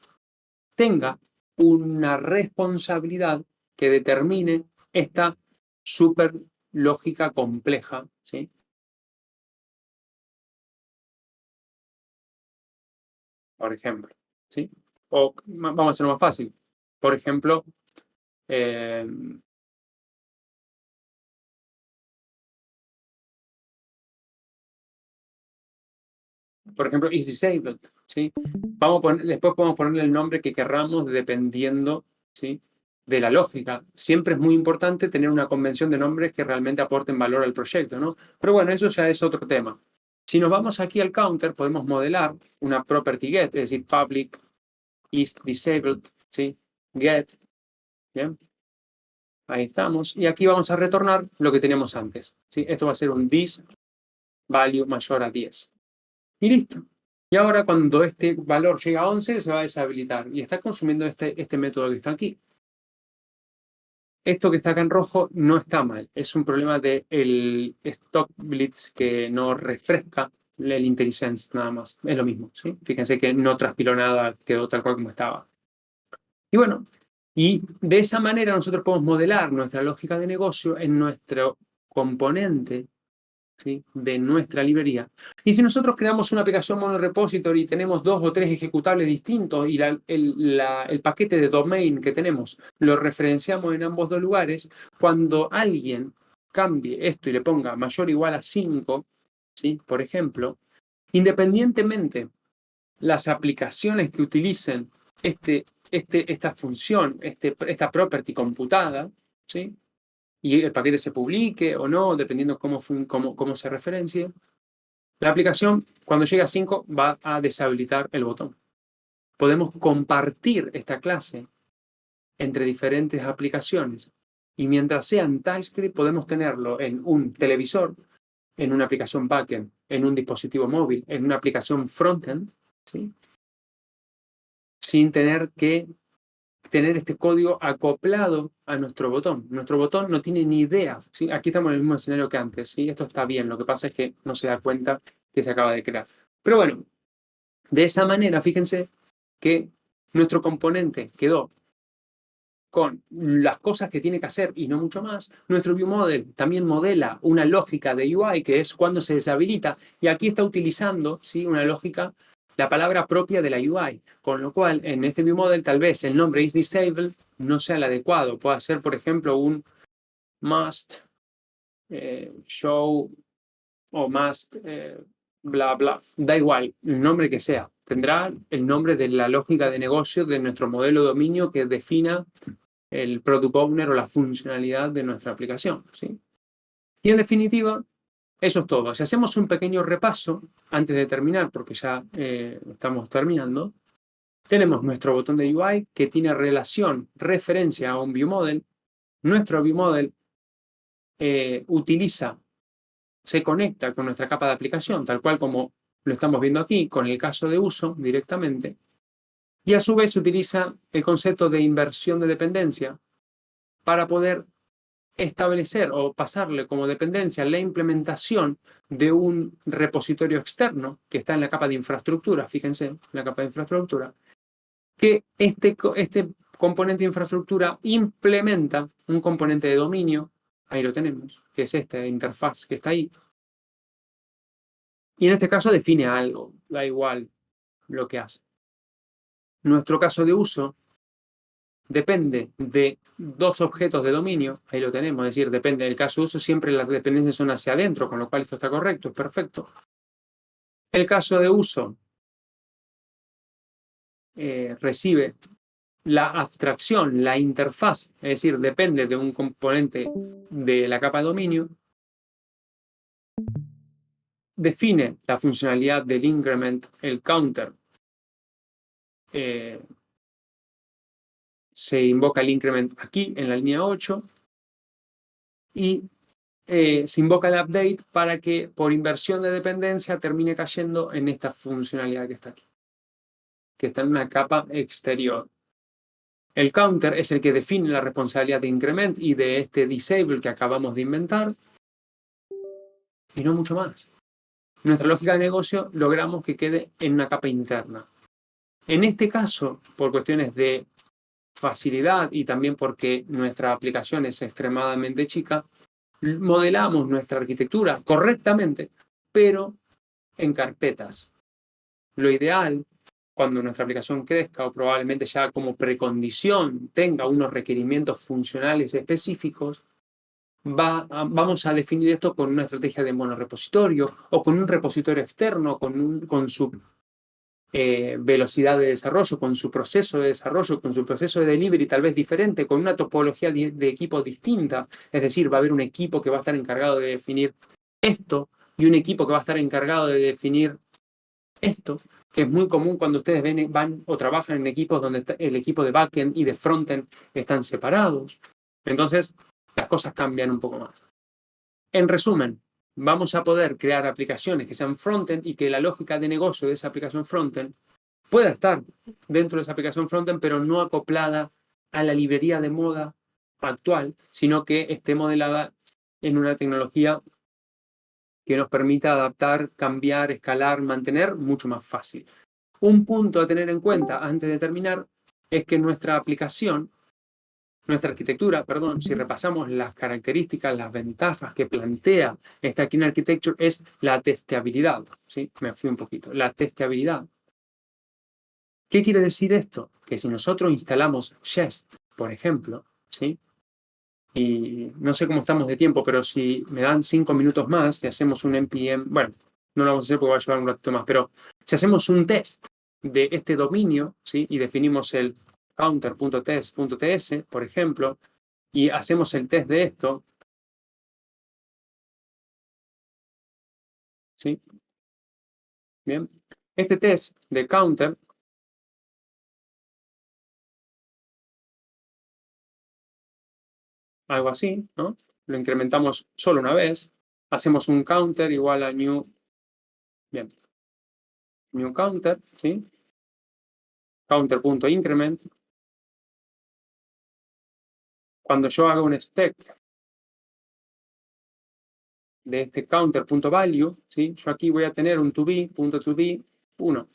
tenga una responsabilidad que determine esta super lógica compleja, ¿sí? Por ejemplo, ¿sí? O vamos a hacerlo más fácil. Por ejemplo, eh, is disabled, ¿sí? Después podemos ponerle el nombre que querramos dependiendo, ¿sí? De la lógica. Siempre es muy importante tener una convención de nombres que realmente aporten valor al proyecto, ¿no? Pero bueno, eso ya es otro tema. Si nos vamos aquí al counter, podemos modelar una property get, es decir, public is disabled, ¿sí? Get, ¿bien? Ahí estamos. Y aquí vamos a retornar lo que teníamos antes, ¿sí? Esto va a ser un this value mayor a 10. Y listo. Y ahora cuando este valor llega a 11 se va a deshabilitar y está consumiendo este método que está aquí. Esto que está acá en rojo no está mal, es un problema del stock blitz que no refresca el IntelliSense nada más, es lo mismo, ¿sí? Fíjense que no transpiló nada, quedó tal cual como estaba. Y bueno, Y de esa manera nosotros podemos modelar nuestra lógica de negocio en nuestro componente, ¿sí?, de nuestra librería. Y si nosotros creamos una aplicación monorepository y tenemos 2 o 3 ejecutables distintos y el paquete de domain que tenemos lo referenciamos en ambos dos lugares, cuando alguien cambie esto y le ponga mayor o igual a 5, ¿sí?, por ejemplo, independientemente las aplicaciones que utilicen esta función, esta property computada, ¿sí?, y el paquete se publique o no, dependiendo cómo se referencie, la aplicación, cuando llegue a 5, va a deshabilitar el botón. Podemos compartir esta clase entre diferentes aplicaciones. Y mientras sea en TypeScript, podemos tenerlo en un televisor, en una aplicación backend, en un dispositivo móvil, en una aplicación frontend, ¿sí?, sin tener que tener este código acoplado a nuestro botón. Nuestro botón no tiene ni idea, ¿sí? Aquí estamos en el mismo escenario que antes, ¿sí? Esto está bien, lo que pasa es que no se da cuenta que se acaba de crear. Pero bueno, de esa manera, fíjense que nuestro componente quedó con las cosas que tiene que hacer y no mucho más. Nuestro ViewModel también modela una lógica de UI, que es cuando se deshabilita, y aquí está utilizando, ¿sí?, una lógica, la palabra propia de la UI, con lo cual en este ViewModel tal vez el nombre isDisabled no sea el adecuado. Puede ser, por ejemplo, un must show o must bla bla, da igual, el nombre que sea. Tendrá el nombre de la lógica de negocio de nuestro modelo de dominio que defina el product owner o la funcionalidad de nuestra aplicación, ¿sí? Y en definitiva, eso es todo. Si hacemos un pequeño repaso, antes de terminar, porque ya estamos terminando, tenemos nuestro botón de UI que tiene referencia a un ViewModel. Nuestro ViewModel se conecta con nuestra capa de aplicación, tal cual como lo estamos viendo aquí, con el caso de uso directamente. Y a su vez utiliza el concepto de inversión de dependencia para poder establecer o pasarle como dependencia la implementación de un repositorio externo que está en la capa de infraestructura, fíjense, en la capa de infraestructura, que este componente de infraestructura implementa un componente de dominio, ahí lo tenemos, que es esta interfaz que está ahí, y en este caso define algo, da igual lo que hace. Nuestro caso de uso depende de 2 objetos de dominio, ahí lo tenemos, es decir, depende del caso de uso, siempre las dependencias son hacia adentro, con lo cual esto está correcto, es perfecto. El caso de uso recibe la abstracción, la interfaz, es decir, depende de un componente de la capa de dominio, define la funcionalidad del increment, el counter, se invoca el increment aquí en la línea 8 y se invoca el update para que por inversión de dependencia termine cayendo en esta funcionalidad que está aquí, que está en una capa exterior. El counter es el que define la responsabilidad de increment y de este disable que acabamos de inventar, y no mucho más. Nuestra lógica de negocio logramos que quede en una capa interna. En este caso, por cuestiones de facilidad y también porque nuestra aplicación es extremadamente chica, modelamos nuestra arquitectura correctamente, pero en carpetas. Lo ideal, cuando nuestra aplicación crezca o probablemente ya como precondición tenga unos requerimientos funcionales específicos, vamos a definir esto con una estrategia de monorepositorio o con un repositorio externo, con su velocidad de desarrollo, con su proceso de desarrollo, con su proceso de delivery tal vez diferente, con una topología de equipo distinta. Es decir, va a haber un equipo que va a estar encargado de definir esto y un equipo que va a estar encargado de definir esto, que es muy común cuando ustedes van o trabajan en equipos donde el equipo de backend y de frontend están separados. Entonces, las cosas cambian un poco más. En resumen, vamos a poder crear aplicaciones que sean frontend y que la lógica de negocio de esa aplicación frontend pueda estar dentro de esa aplicación frontend, pero no acoplada a la librería de moda actual, sino que esté modelada en una tecnología que nos permita adaptar, cambiar, escalar, mantener mucho más fácil. Un punto a tener en cuenta antes de terminar es que nuestra aplicación nuestra arquitectura, perdón, si repasamos las características, las ventajas que plantea esta Clean Architecture es la testeabilidad, ¿sí? Me fui un poquito. La testeabilidad. ¿Qué quiere decir esto? Que si nosotros instalamos Jest, por ejemplo, ¿sí? Y no sé cómo estamos de tiempo, pero si me dan 5 minutos más y hacemos un npm, bueno, no lo vamos a hacer porque va a llevar un ratito más, pero si hacemos un test de este dominio, ¿sí? Y definimos el counter.test.ts, por ejemplo, y hacemos el test de esto, ¿sí? Bien. Este test de counter, algo así, ¿no? Lo incrementamos solo una vez, hacemos un counter igual a new, bien, new counter, ¿sí? Counter.increment. Cuando yo haga un spec de este counter.value, ¿sí? Yo aquí voy a tener un to be 1,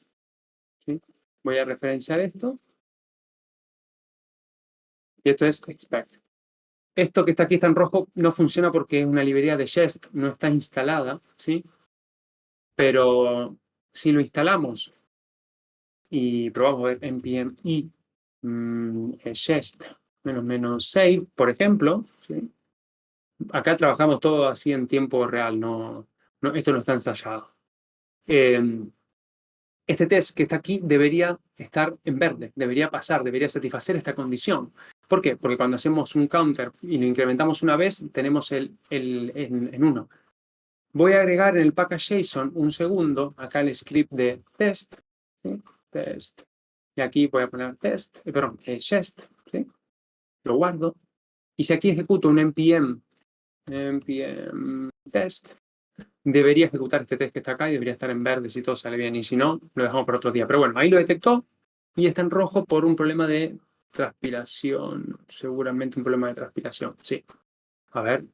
¿sí? Voy a referenciar esto, y esto es expect. Esto que está en rojo no funciona porque es una librería de Jest, no está instalada, ¿sí? Pero si lo instalamos y probamos a ver npm i jest --save, por ejemplo, ¿sí? Acá trabajamos todo así en tiempo real, esto no está ensayado. Este test que está aquí debería estar en verde, debería pasar, debería satisfacer esta condición. ¿Por qué? Porque cuando hacemos un counter y lo incrementamos una vez, tenemos en 1. Voy a agregar en el package JSON un segundo, acá el script de test, ¿sí? Test. Y aquí voy a poner test, jest, ¿sí? Lo guardo. Y si aquí ejecuto un npm test, debería ejecutar este test que está acá y debería estar en verde si todo sale bien. Y si no, lo dejamos para otro día. Pero bueno, ahí lo detectó y está en rojo por un problema de transpiración. Seguramente un problema de transpiración, sí. A ver.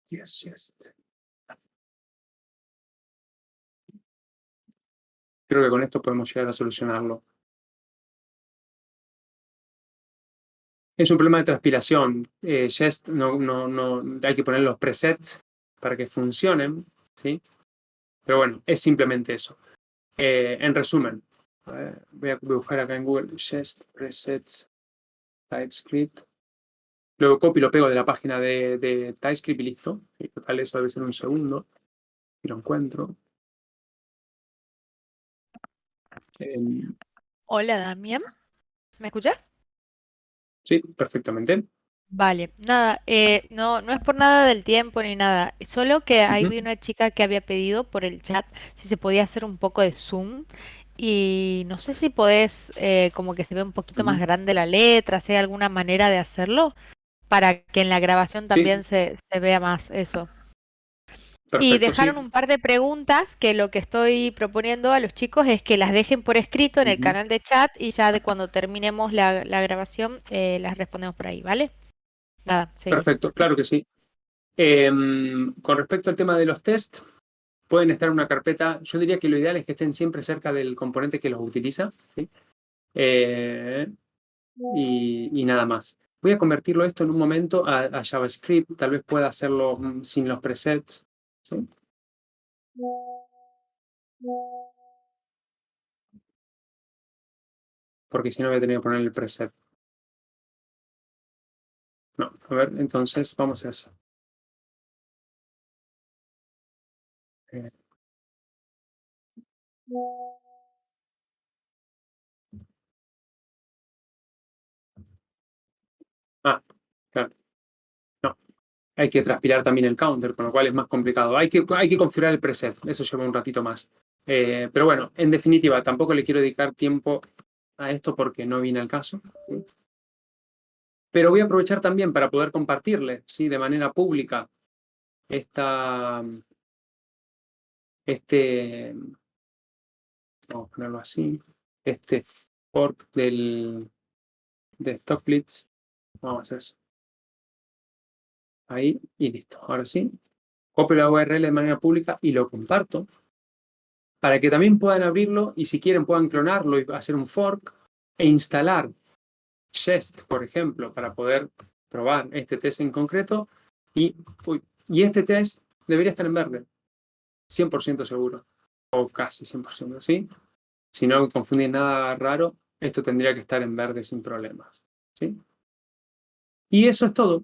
Yes. Creo que con esto podemos llegar a solucionarlo. Es un problema de transpiración. Jest no, hay que poner los presets para que funcionen, ¿sí? Pero bueno, es simplemente eso. En resumen, a ver, voy a buscar acá en Google Jest presets TypeScript. Luego copio y lo pego de la página de TypeScript y listo. Y total, eso debe ser un segundo. Y lo encuentro. Hola, Damián. ¿Me escuchas? Sí, perfectamente. Vale, nada, no es por nada del tiempo ni nada, solo que ahí Ujú. vi una chica que había pedido por el chat si se podía hacer un poco de zoom y no sé si podés, como que se ve un poquito más Ujú. grande la letra, si hay alguna manera de hacerlo para que en la grabación Sí, también se vea más eso. Y perfecto, dejaron sí. un par de preguntas que lo que estoy proponiendo a los chicos es que las dejen por escrito en el Ujú. canal de chat y ya de cuando terminemos la grabación las respondemos por ahí, ¿vale? Nada, seguí. Perfecto, claro que sí. Con respecto al tema de los test, pueden estar en una carpeta. Yo diría que lo ideal es que estén siempre cerca del componente que los utiliza, ¿sí? Eh, y nada más. Voy a convertirlo esto en un momento a JavaScript. Tal vez pueda hacerlo sin los presets, ¿sí? Porque si no voy a tener que poner el preset. No, a ver, entonces vamos a eso. Eh, claro, no. Hay que transpirar también el counter, con lo cual es más complicado. Hay que configurar el preset, eso lleva un ratito más. Pero bueno, en definitiva, tampoco le quiero dedicar tiempo a esto porque no viene al caso, ¿sí? Pero voy a aprovechar también para poder compartirle, ¿sí? De manera pública esta, vamos a ponerlo así, este fork de Stockblitz. Vamos a hacer eso. Ahí y listo. Ahora sí, copio la URL de manera pública y lo comparto para que también puedan abrirlo y si quieren puedan clonarlo y hacer un fork e instalar Jest, por ejemplo, para poder probar este test en concreto. Y este test debería estar en verde, 100% seguro, o casi 100%, ¿sí? Si no confundís nada raro, esto tendría que estar en verde sin problemas, ¿sí? Y eso es todo.